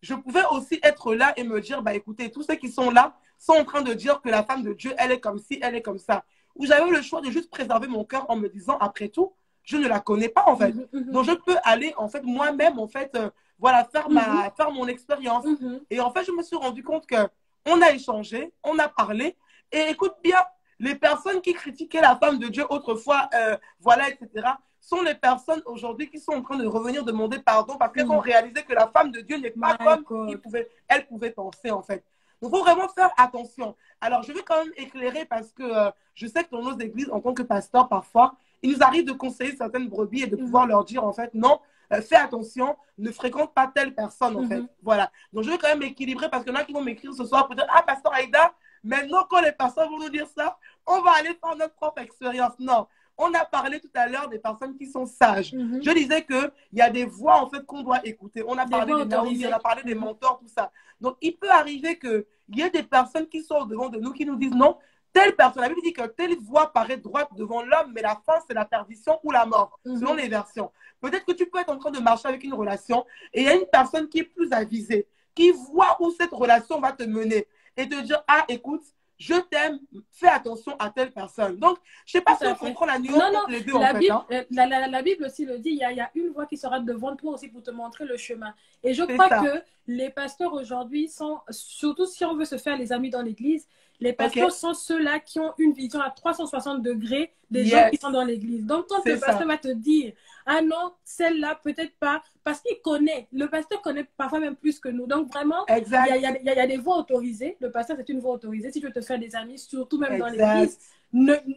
Je pouvais aussi être là et me dire, bah écoutez, tous ceux qui sont là sont en train de dire que la femme de Dieu, elle est comme ci, elle est comme ça. Ou j'avais le choix de juste préserver mon cœur en me disant, après tout, je ne la connais pas en fait. Donc je peux aller en fait moi-même en fait, voilà, faire mon expérience. Et en fait, je me suis rendu compte que on a échangé, on a parlé. Et écoute bien, les personnes qui critiquaient la femme de Dieu autrefois, voilà, etc., sont les personnes aujourd'hui qui sont en train de revenir demander pardon parce qu'elles ont réalisé que la femme de Dieu n'est pas comme elle pouvait penser en fait. Donc, il faut vraiment faire attention. Alors, je vais quand même éclairer parce que je sais que dans nos églises, en tant que pasteur, parfois, il nous arrive de conseiller certaines brebis et de pouvoir leur dire, en fait, non, fais attention, ne fréquente pas telle personne, en fait. Voilà. Donc, je vais quand même équilibrer parce qu'il y en a qui vont m'écrire ce soir pour dire, ah, pasteur Aïda, maintenant, quand les pasteurs vont nous dire ça, on va aller faire notre propre expérience. Non. On a parlé tout à l'heure des personnes qui sont sages. Je disais qu'il y a des voix, en fait, qu'on doit écouter. On a parlé des Naomi, on a parlé des mentors, tout ça. Donc, il peut arriver qu'il y ait des personnes qui sont devant de nous, qui nous disent non, telle personne, la Bible dit que telle voix paraît droite devant l'homme, mais la fin, c'est la perdition ou la mort, selon les versions. Peut-être que tu peux être en train de marcher avec une relation et il y a une personne qui est plus avisée, qui voit où cette relation va te mener et te dire, ah, écoute, je t'aime, fais attention à telle personne. Donc, je ne sais pas si on comprend la nuance entre les deux, en fait. La Bible aussi le dit, il y a une voix qui sera devant toi aussi pour te montrer le chemin. Et je crois que les pasteurs aujourd'hui sont, surtout si on veut se faire les amis dans l'église, les pasteurs sont ceux-là qui ont une vision à 360 degrés des gens qui sont dans l'église. Donc, quand le pasteur va te dire, ah non, celle-là, peut-être pas, parce qu'il connaît. Le pasteur connaît parfois même plus que nous. Donc, vraiment, il y a des voix autorisées. Le pasteur, c'est une voix autorisée. Si tu veux te faire des amis, surtout même dans l'église,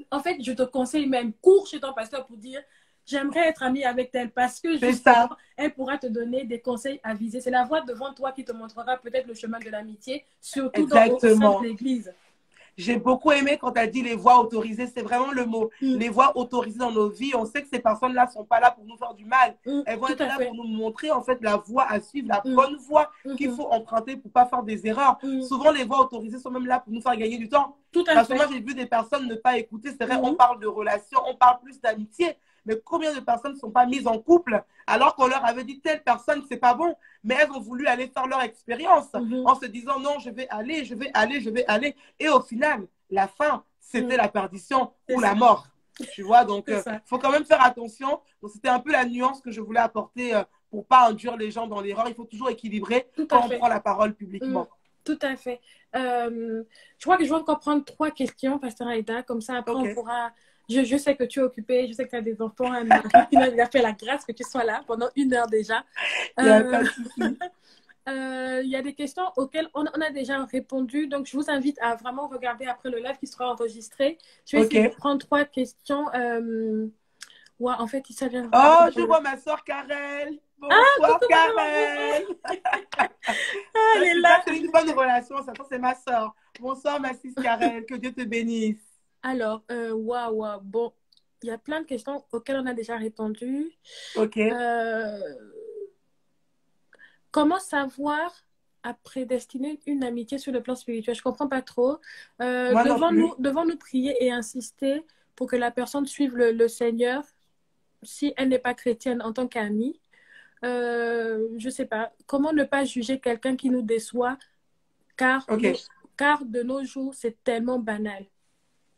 en fait, je te conseille même, cours chez ton pasteur pour dire, j'aimerais être amie avec elle parce que justement, elle pourra te donner des conseils avisés. C'est la voix devant toi qui te montrera peut-être le chemin de l'amitié, surtout au sein de l'église. J'ai beaucoup aimé quand tu as dit les voix autorisées, c'est vraiment le mot. Les voix autorisées dans nos vies, on sait que ces personnes-là ne sont pas là pour nous faire du mal. Elles vont être là pour nous montrer en fait la voie à suivre, la bonne voie qu'il faut emprunter pour ne pas faire des erreurs. Souvent, les voix autorisées sont même là pour nous faire gagner du temps. Parce que moi, j'ai vu des personnes ne pas écouter. C'est vrai, on parle de relations, on parle plus d'amitié. Mais combien de personnes ne sont pas mises en couple alors qu'on leur avait dit telle personne, c'est pas bon. Mais elles ont voulu aller faire leur expérience en se disant non, je vais aller, je vais aller, je vais aller. Et au final, la fin, c'était la perdition ou la mort. Tu vois, donc il faut quand même faire attention. Donc c'était un peu la nuance que je voulais apporter pour pas induire les gens dans l'erreur. Il faut toujours équilibrer quand on prend la parole publiquement. Tout à fait. Je crois que je vais encore prendre 3 questions, Pasteur Aïda. Comme ça, après, on pourra... Je sais que tu es occupée, je sais que tu as des enfants, un mari qui a fait la grâce que tu sois là pendant 1 heure déjà. Il y a des questions auxquelles on a déjà répondu, donc je vous invite à vraiment regarder après le live qui sera enregistré. Je vais essayer de prendre 3 questions. Ouais, en fait, ça vient... Oh, je vois ma soeur Karel. Bonsoir Karel. Elle est là. C'est une bonne relation, ça c'est ma soeur. Bonsoir ma fille Karel, que Dieu te bénisse. Alors, bon, il y a plein de questions auxquelles on a déjà répondu. Comment savoir à prédestiner une amitié sur le plan spirituel? Je ne comprends pas trop. Devons nous prier et insister pour que la personne suive le Seigneur si elle n'est pas chrétienne en tant qu'amie? Je ne sais pas. Comment ne pas juger quelqu'un qui nous déçoit car de nos jours, c'est tellement banal.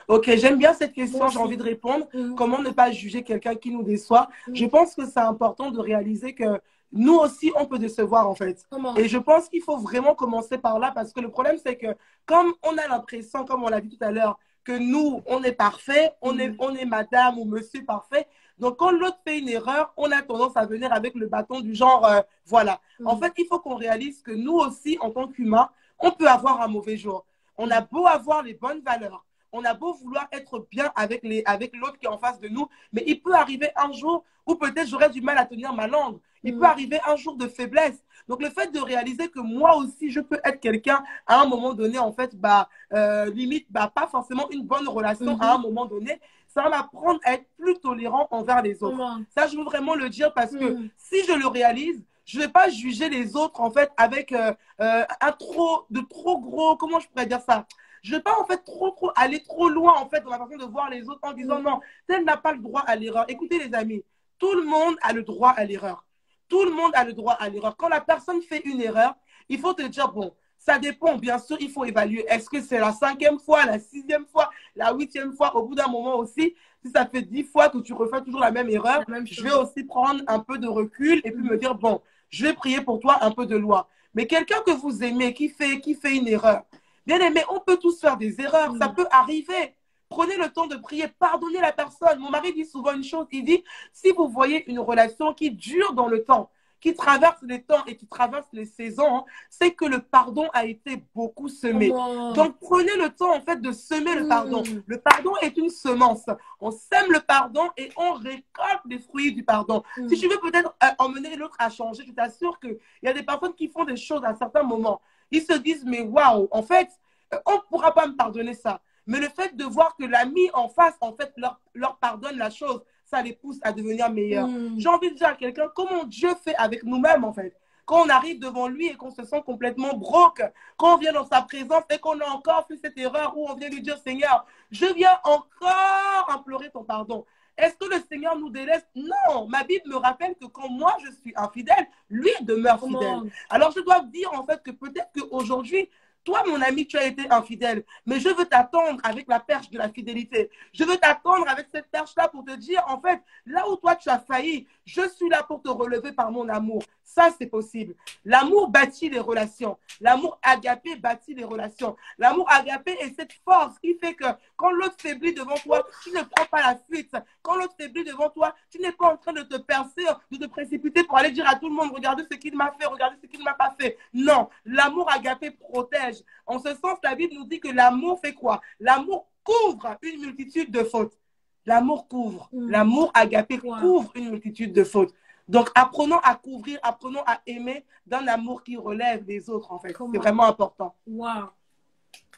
Ok, j'aime bien cette question, j'ai envie de répondre. Comment ne pas juger quelqu'un qui nous déçoit? Je pense que c'est important de réaliser que nous aussi, on peut décevoir en fait. Et je pense qu'il faut vraiment commencer par là parce que le problème, c'est que comme on a l'impression, comme on l'a dit tout à l'heure, que nous, on est parfait, on est madame ou monsieur parfait. Donc, quand l'autre fait une erreur, on a tendance à venir avec le bâton du genre, voilà. En fait, il faut qu'on réalise que nous aussi, en tant qu'humains, on peut avoir un mauvais jour. On a beau avoir les bonnes valeurs, on a beau vouloir être bien avec l'autre qui est en face de nous, mais il peut arriver un jour où peut-être j'aurais du mal à tenir ma langue. Il peut arriver un jour de faiblesse. Donc, le fait de réaliser que moi aussi, je peux être quelqu'un à un moment donné, en fait, limite, pas forcément une bonne relation à un moment donné, ça va m'apprendre à être plus tolérant envers les autres. Ça, je veux vraiment le dire parce que si je le réalise, je ne vais pas juger les autres, en fait, avec de trop gros, comment je pourrais dire ça? Je ne vais pas, en fait, aller trop loin, en fait, dans la façon de voir les autres en disant non, tel n'a pas le droit à l'erreur. Écoutez, les amis, tout le monde a le droit à l'erreur. Tout le monde a le droit à l'erreur. Quand la personne fait une erreur, il faut te dire, bon, ça dépend, bien sûr, il faut évaluer. Est-ce que c'est la 5e fois, la 6e fois, la 8e fois? Au bout d'un moment aussi, si ça fait 10 fois que tu refais toujours la même erreur, je vais aussi prendre un peu de recul et puis me dire, bon, je vais prier pour toi un peu de loi. Mais quelqu'un que vous aimez, qui fait une erreur, bien aimé, on peut tous faire des erreurs, ça peut arriver. Prenez le temps de prier, pardonnez la personne. Mon mari dit souvent une chose, il dit, si vous voyez une relation qui dure dans le temps, qui traverse les temps et qui traverse les saisons, c'est que le pardon a été beaucoup semé. Donc, prenez le temps, en fait, de semer le pardon. Le pardon est une semence. On sème le pardon et on récolte les fruits du pardon. Si tu veux peut-être emmener l'autre à changer, je t'assure qu'il y a des personnes qui font des choses à certains moments. Ils se disent, mais waouh, en fait, on ne pourra pas me pardonner ça. Mais le fait de voir que l'ami en face, en fait, leur pardonne la chose, ça les pousse à devenir meilleurs. J'ai envie de dire à quelqu'un comment Dieu fait avec nous-mêmes, en fait. Quand on arrive devant lui et qu'on se sent complètement broke, quand on vient dans sa présence et qu'on a encore fait cette erreur où on vient lui dire, Seigneur, je viens encore implorer ton pardon. Est-ce que le Seigneur nous délaisse? Non, ma Bible me rappelle que quand moi je suis infidèle, lui demeure fidèle. Alors je dois dire en fait que peut-être qu'aujourd'hui, toi, mon ami, tu as été infidèle, mais je veux t'attendre avec la perche de la fidélité. Je veux t'attendre avec cette perche-là pour te dire, en fait, là où toi tu as failli, je suis là pour te relever par mon amour. Ça, c'est possible. L'amour bâtit les relations. L'amour agapé bâtit les relations. L'amour agapé est cette force qui fait que quand l'autre faiblit devant toi, tu ne prends pas la fuite. Quand l'autre faiblit devant toi, tu n'es pas en train de te percer, de te précipiter pour aller dire à tout le monde, regardez ce qu'il m'a fait, regardez ce qu'il ne m'a pas fait. Non, l'amour agapé protège. En ce sens, la Bible nous dit que l'amour fait quoi? L'amour couvre une multitude de fautes. L'amour couvre. L'amour agapé couvre une multitude de fautes. Donc, apprenons à couvrir, apprenons à aimer d'un amour qui relève des autres, en fait. C'est vraiment important. Waouh.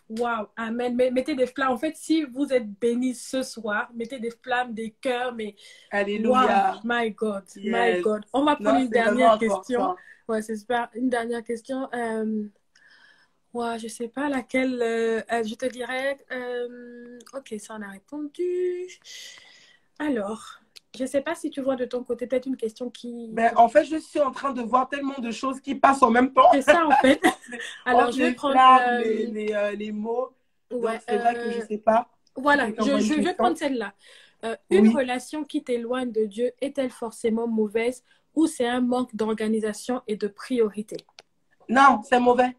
Waouh. Amen. Mettez des flammes. En fait, si vous êtes bénis ce soir, mettez des flammes, des cœurs, mais... Alléluia. Wow. My God. My God. On va prendre une dernière question. Ouais, c'est super. Une dernière question. Ouais, je sais pas laquelle. Je te dirais... ok, ça on a répondu. Alors... Je ne sais pas si tu vois de ton côté peut-être une question qui... En fait, je suis en train de voir tellement de choses qui passent en même temps. C'est ça, en fait. Alors, je vais prendre... les mots. Ouais, c'est vrai que je ne sais pas. Voilà, je vais prendre celle-là. Une relation qui t'éloigne de Dieu est-elle forcément mauvaise ou c'est un manque d'organisation et de priorité? Non, c'est mauvais.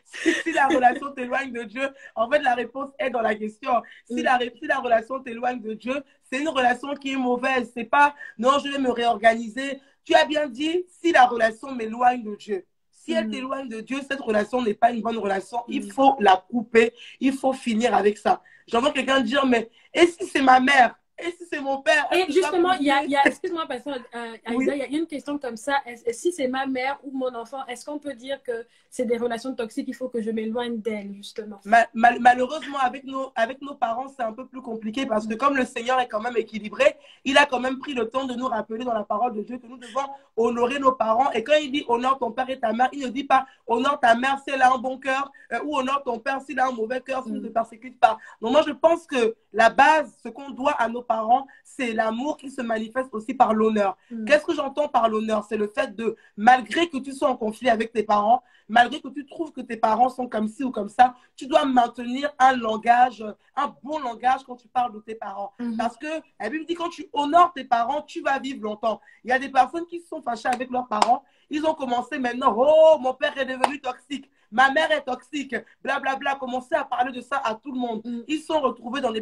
Si la relation t'éloigne de Dieu, en fait, la réponse est dans la question. Si la relation t'éloigne de Dieu, c'est une relation qui est mauvaise. C'est pas, non, je vais me réorganiser. Tu as bien dit, si la relation m'éloigne de Dieu. Si elle t'éloigne de Dieu, cette relation n'est pas une bonne relation. Il faut la couper. Il faut finir avec ça. J'entends quelqu'un dire, mais et si c'est ma mère? Et si c'est mon père? Et justement, excuse-moi, pasteur Aïda, il y a une question comme ça. Si c'est ma mère ou mon enfant, est-ce qu'on peut dire que c'est des relations toxiques, il faut que je m'éloigne d'elles, justement? Malheureusement, avec nos parents, c'est un peu plus compliqué parce que comme le Seigneur est quand même équilibré, il a quand même pris le temps de nous rappeler dans la parole de Dieu que nous devons honorer nos parents. Et quand il dit honore ton père et ta mère, il ne dit pas honore ta mère si elle a un bon cœur ou honore ton père s'il a un mauvais cœur, s'il ne te persécute pas. Donc moi, je pense que la base, ce qu'on doit à nos parents, c'est l'amour qui se manifeste aussi par l'honneur. Qu'est-ce que j'entends par l'honneur? C'est le fait de, malgré que tu sois en conflit avec tes parents, malgré que tu trouves que tes parents sont comme ci ou comme ça, tu dois maintenir un langage, un bon langage quand tu parles de tes parents. Parce que la Bible dit quand tu honores tes parents, tu vas vivre longtemps. Il y a des personnes qui se sont fâchées avec leurs parents. Ils ont commencé maintenant, oh, mon père est devenu toxique. ma mère est toxique, blablabla, commencer à parler de ça à tout le monde. Ils sont retrouvés dans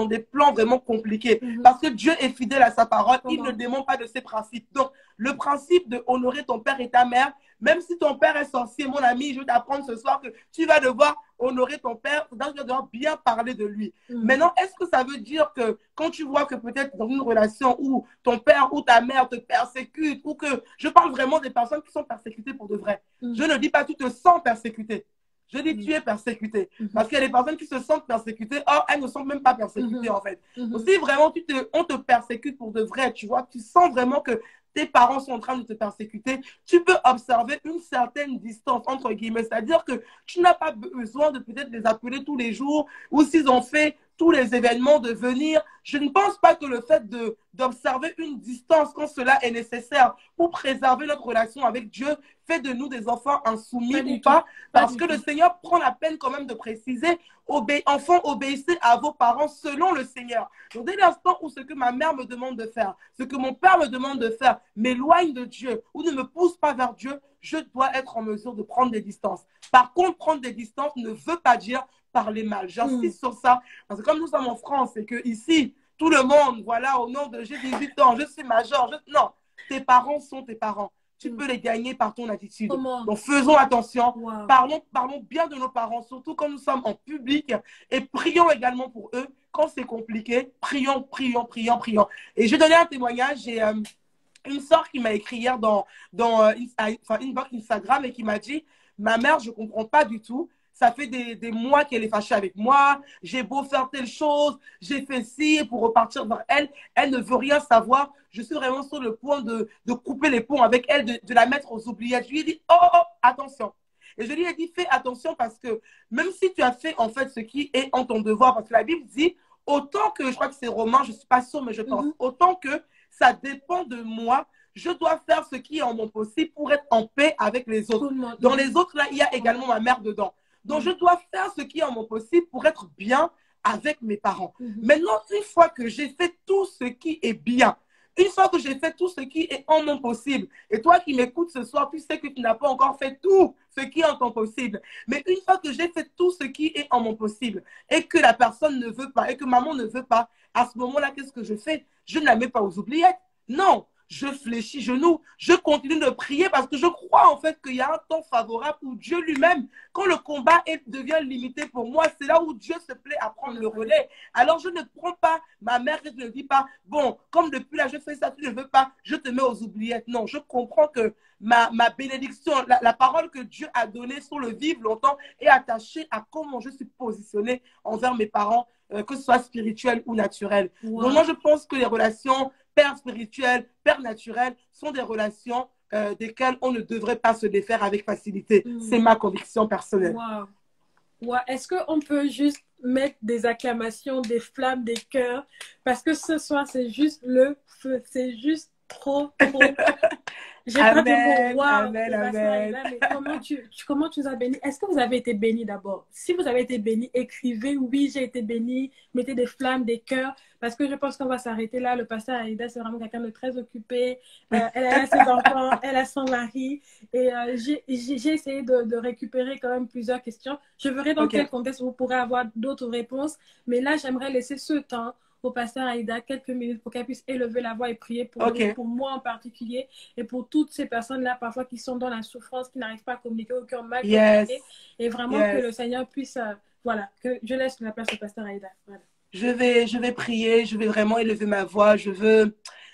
des plans vraiment compliqués. Parce que Dieu est fidèle à sa parole, il ne dément pas de ses principes. Donc, le principe de honorer ton père et ta mère, même si ton père est sorcier, mon ami, je vais t'apprendre ce soir que tu vas devoir honorer ton père, donc tu vas devoir bien parler de lui. Maintenant, est-ce que ça veut dire que quand tu vois que peut-être dans une relation où ton père ou ta mère te persécute, ou que je parle vraiment des personnes qui sont persécutées pour de vrai. Je ne dis pas tu te sens persécuté. Je dis tu es persécuté. Parce qu'il y a des personnes qui se sentent persécutées, or elles ne sont même pas persécutées en fait. Aussi vraiment on te persécute pour de vrai, tu vois, tu sens vraiment que tes parents sont en train de te persécuter, tu peux observer une certaine distance, entre guillemets. C'est-à-dire que tu n'as pas besoin de peut-être les appeler tous les jours ou s'ils ont fait tous les événements de venir. Je ne pense pas que le fait d'observer une distance quand cela est nécessaire pour préserver notre relation avec Dieu fait de nous des enfants insoumis ou pas, parce que le Seigneur prend la peine quand même de préciser enfants, obéissez à vos parents selon le Seigneur. Donc, dès l'instant où ce que ma mère me demande de faire, ce que mon père me demande de faire, m'éloigne de Dieu ou ne me pousse pas vers Dieu, je dois être en mesure de prendre des distances. Par contre, prendre des distances ne veut pas dire parler mal. J'insiste sur ça, parce que comme nous sommes en France et que ici, tout le monde, voilà, au nom de j'ai 18 ans, je suis major, non, tes parents sont tes parents. Tu peux les gagner par ton attitude. Donc, faisons attention. Parlons bien de nos parents, surtout quand nous sommes en public. Et prions également pour eux. Quand c'est compliqué, prions. Et je vais donner un témoignage. J'ai une sœur qui m'a écrit hier dans inbox Instagram et qui m'a dit « Ma mère, je ne comprends pas du tout. Ça fait des mois qu'elle est fâchée avec moi. J'ai beau faire telle chose, j'ai fait ci pour repartir vers elle. Elle ne veut rien savoir. Je suis vraiment sur le point de couper les ponts avec elle, de la mettre aux oubliettes. Je lui ai dit, oh, attention. Et je lui ai dit, fais attention parce que même si tu as fait en fait ce qui est en ton devoir, parce que la Bible dit, autant que, je crois que c'est Romain, je ne suis pas sûre, mais je pense, autant que ça dépend de moi, je dois faire ce qui est en mon possible pour être en paix avec les autres. Dans les autres, là, il y a également ma mère dedans. Donc, je dois faire ce qui est en mon possible pour être bien avec mes parents. Maintenant, une fois que j'ai fait tout ce qui est bien, une fois que j'ai fait tout ce qui est en mon possible, et toi qui m'écoutes ce soir, tu sais que tu n'as pas encore fait tout ce qui est en ton possible. Mais une fois que j'ai fait tout ce qui est en mon possible, et que la personne ne veut pas, et que maman ne veut pas, à ce moment-là, qu'est-ce que je fais? Je ne la mets pas aux oubliettes. Non. Je fléchis genoux, je continue de prier parce que je crois en fait qu'il y a un temps favorable où Dieu lui-même, quand le combat devient limité pour moi, c'est là où Dieu se plaît à prendre le relais. Alors je ne prends pas ma mère, je ne dis pas, bon, comme depuis là je fais ça, tu ne veux pas, je te mets aux oubliettes. Non, je comprends que ma bénédiction, la parole que Dieu a donnée sur le vivre longtemps est attachée à comment je suis positionnée envers mes parents, que ce soit spirituel ou naturel. Donc moi je pense que les relations père spirituel, père naturel, sont des relations desquelles on ne devrait pas se défaire avec facilité. C'est ma conviction personnelle. Est-ce qu'on peut juste mettre des acclamations, des flammes, des cœurs? Parce que ce soir, c'est juste le feu. C'est juste trop. J'ai pas de mots. Amen. Mais comment tu nous as bénis? Est-ce que vous avez été bénis d'abord? Si vous avez été bénis, écrivez oui, j'ai été béni. Mettez des flammes, des cœurs. Parce que je pense qu'on va s'arrêter là. Le pasteur Aïda, c'est vraiment quelqu'un de très occupé. Elle a ses enfants, elle a son mari. Et j'ai essayé de récupérer quand même plusieurs questions. Je verrai dans quel contexte vous pourrez avoir d'autres réponses. Mais là, j'aimerais laisser ce temps au pasteur Aïda quelques minutes pour qu'elle puisse élever la voix et prier pour nous, pour moi en particulier et pour toutes ces personnes-là parfois qui sont dans la souffrance, qui n'arrivent pas à communiquer ou qui ont mal communiqué. Et vraiment que le Seigneur puisse, que je laisse la place au pasteur Aïda. Voilà. Je vais prier, je vais vraiment élever ma voix.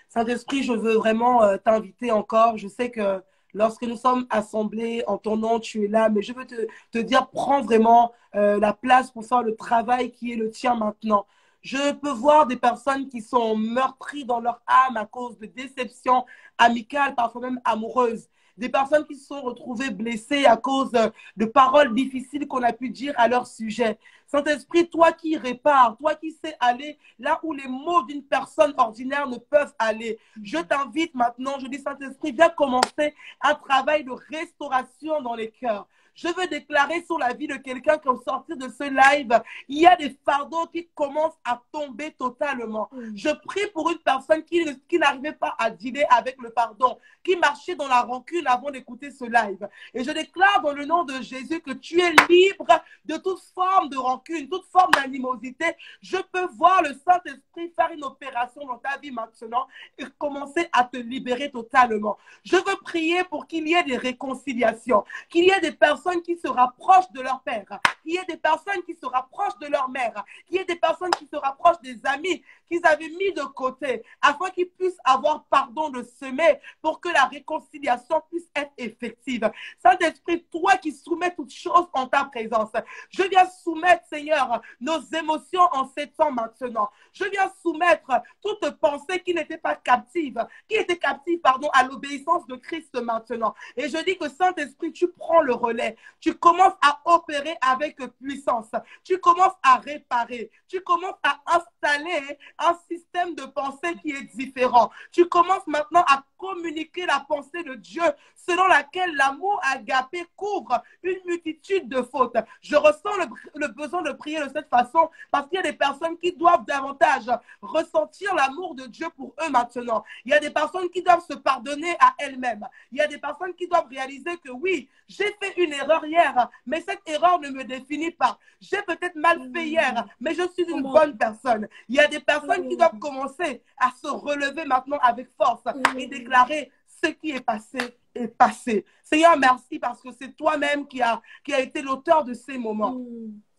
Saint-Esprit, je veux vraiment t'inviter encore. Je sais que lorsque nous sommes assemblés en ton nom, tu es là, mais je veux te dire, prends vraiment la place pour faire le travail qui est le tien maintenant. Je peux voir des personnes qui sont meurtries dans leur âme à cause de déceptions amicales, parfois même amoureuses. Des personnes qui se sont retrouvées blessées à cause de paroles difficiles qu'on a pu dire à leur sujet. Saint-Esprit, toi qui répares, toi qui sais aller là où les mots d'une personne ordinaire ne peuvent aller. Je t'invite maintenant, je dis Saint-Esprit, viens commencer un travail de restauration dans les cœurs. Je veux déclarer sur la vie de quelqu'un qui, au sortir de ce live, il y a des fardeaux qui commencent à tomber totalement. Je prie pour une personne qui n'arrivait pas à dealer avec le pardon, qui marchaient dans la rancune avant d'écouter ce live. Et je déclare dans le nom de Jésus que tu es libre de toute forme de rancune, toute forme d'animosité. Je peux voir le Saint-Esprit faire une opération dans ta vie maintenant et commencer à te libérer totalement. Je veux prier pour qu'il y ait des réconciliations, qu'il y ait des personnes qui se rapprochent de leur père, qu'il y ait des personnes qui se rapprochent de leur mère, qu'il y ait des personnes qui se rapprochent des amis qu'ils avaient mis de côté, afin qu'ils puissent avoir pardon de semer pour que la réconciliation puisse être effective. Saint-Esprit, toi qui soumets toutes choses en ta présence, je viens soumettre, Seigneur, nos émotions en ces temps maintenant. Je viens soumettre toute pensée qui n'était pas captive, qui était captive, pardon, à l'obéissance de Christ maintenant. Et je dis que Saint-Esprit, tu prends le relais. Tu commences à opérer avec puissance. Tu commences à réparer. Tu commences à installer un système de pensée qui est différent. Tu commences maintenant à communiquer la pensée de Dieu selon laquelle l'amour agapé couvre une multitude de fautes. Je ressens le besoin de prier de cette façon parce qu'il y a des personnes qui doivent davantage ressentir l'amour de Dieu pour eux maintenant. Il y a des personnes qui doivent se pardonner à elles-mêmes. Il y a des personnes qui doivent réaliser que oui, j'ai fait une erreur hier, mais cette erreur ne me définit pas. J'ai peut-être mal fait hier, mais je suis une bonne personne. Il y a des personnes qui doivent commencer à se relever maintenant avec force et déclarer ce qui est passé est passé. Seigneur, merci parce que c'est toi-même qui a été l'auteur de ces moments.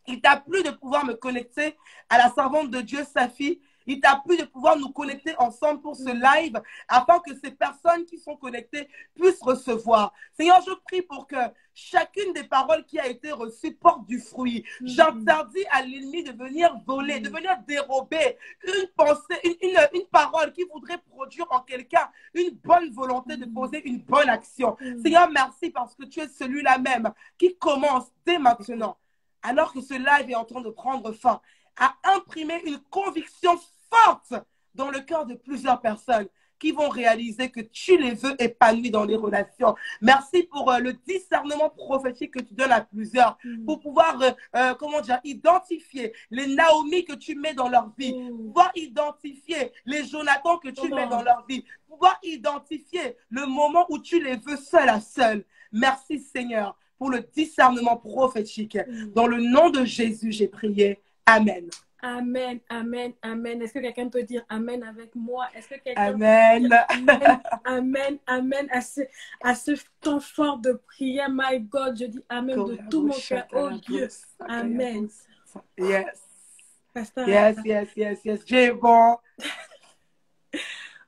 Il t'a plu de pouvoir me connecter à la servante de Dieu, Safi. Il t'a plu de pouvoir nous connecter ensemble pour ce live afin que ces personnes qui sont connectées puissent recevoir. Seigneur, je prie pour que chacune des paroles qui a été reçue porte du fruit. J'interdis à l'ennemi de venir voler, de venir dérober une pensée, une parole qui voudrait produire en quelqu'un une bonne volonté de poser une bonne action. Seigneur, merci parce que tu es celui-là même qui commence dès maintenant, alors que ce live est en train de prendre fin, à imprimer une conviction forte dans le cœur de plusieurs personnes qui vont réaliser que tu les veux épanouis dans les relations. Merci pour le discernement prophétique que tu donnes à plusieurs, pour pouvoir, comment dire, identifier les Naomi que tu mets dans leur vie, pouvoir identifier les Jonathan que tu mets dans leur vie, pouvoir identifier le moment où tu les veux seul à seul. Merci Seigneur pour le discernement prophétique. Dans le nom de Jésus, j'ai prié. Amen. Amen, amen, amen. Est-ce que quelqu'un peut dire amen avec moi? Est-ce que quelqu'un amen. Peut dire amen, amen, amen à ce temps fort de prière? My God, je dis amen de tout mon cœur. Oh Dieu, amen. Yes. Pasteur, yes. J'ai bon.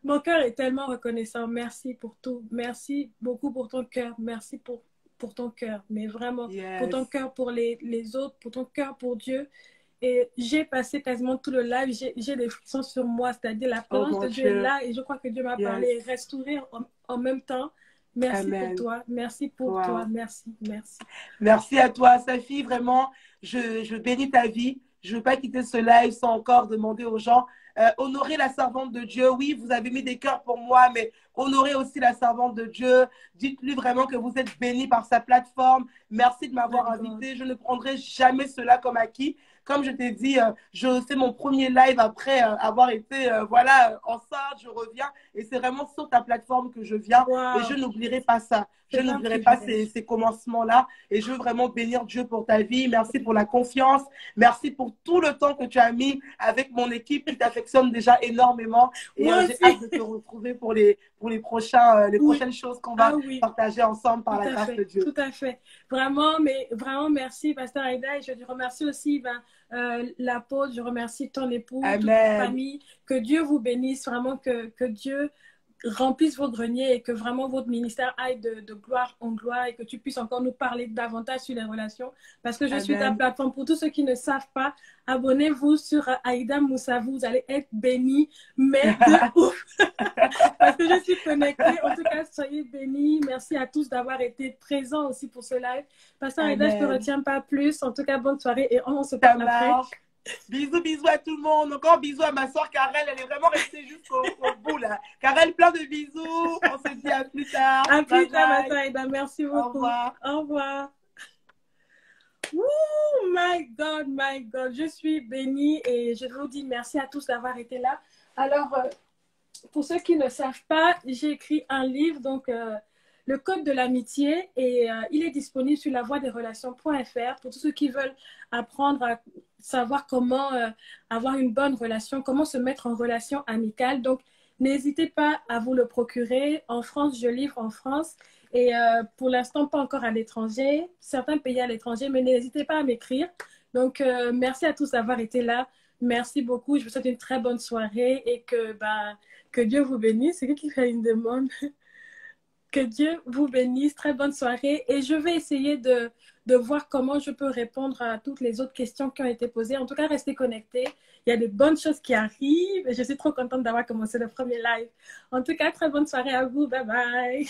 Mon cœur est tellement reconnaissant. Merci pour tout. Merci beaucoup pour ton cœur. Merci pour ton cœur. Mais vraiment, pour ton cœur, pour les autres, pour ton cœur, pour Dieu. Et j'ai passé quasiment tout le live, j'ai des frissons sur moi, c'est-à-dire la présence de Dieu est là et je crois que Dieu m'a parlé. Restaurer en même temps. Merci pour toi, merci pour toi, merci. Merci à toi, Safi, vraiment, je bénis ta vie. Je ne veux pas quitter ce live sans encore demander aux gens, honorer la servante de Dieu. Oui, vous avez mis des cœurs pour moi, mais honorez aussi la servante de Dieu. Dites-lui vraiment que vous êtes bénis par sa plateforme. Merci de m'avoir invité. Je ne prendrai jamais cela comme acquis. Comme je t'ai dit, je fais mon premier live après avoir été enceinte, je reviens et c'est vraiment sur ta plateforme que je viens et je n'oublierai pas ça. Je n'oublierai pas ces commencements-là et je veux vraiment bénir Dieu pour ta vie. Merci pour la confiance. Merci pour tout le temps que tu as mis avec mon équipe qui t'affectionne déjà énormément. Et j'ai hâte de te retrouver pour les prochaines choses qu'on va partager ensemble par la grâce de Dieu. Tout à fait. Vraiment, mais vraiment merci, Pasteur Aïda. Et je te remercie aussi, l'apôtre. Je remercie ton époux, toute ta famille. Que Dieu vous bénisse. Vraiment, que Dieu remplisse vos greniers et que vraiment votre ministère aille de gloire en gloire et que tu puisses encore nous parler davantage sur les relations parce que je suis ta plateforme. Pour tous ceux qui ne savent pas, abonnez-vous sur Aïda Moussa, vous allez être bénis, mais de ouf parce que je suis connectée. En tout cas, soyez bénis. Merci à tous d'avoir été présents aussi pour ce live. Pasteur Aïda, je ne te retiens pas plus. En tout cas, bonne soirée et on se parle après. Bisous à tout le monde. Encore bisous à ma soeur Karel. Elle est vraiment restée jusqu'au bout là. Karel, plein de bisous. On se dit à plus tard. À plus tard, ma soeur Aïda. Merci beaucoup. Au revoir. Au revoir. Oh my God. Je suis bénie et je vous dis merci à tous d'avoir été là. Alors, pour ceux qui ne savent pas, j'ai écrit un livre, donc Le Code de l'amitié, et il est disponible sur lavoiedesrelations.fr pour tous ceux qui veulent apprendre à savoir comment avoir une bonne relation, comment se mettre en relation amicale. Donc, n'hésitez pas à vous le procurer. En France, je livre en France et pour l'instant, pas encore à l'étranger, certains pays à l'étranger, mais n'hésitez pas à m'écrire. Donc, merci à tous d'avoir été là. Merci beaucoup. Je vous souhaite une très bonne soirée et que Dieu vous bénisse. C'est qui fait une demande? Que Dieu vous bénisse. Très bonne soirée. Et je vais essayer de voir comment je peux répondre à toutes les autres questions qui ont été posées. En tout cas, restez connectés. Il y a de bonnes choses qui arrivent. Et je suis trop contente d'avoir commencé le premier live. En tout cas, très bonne soirée à vous. Bye bye.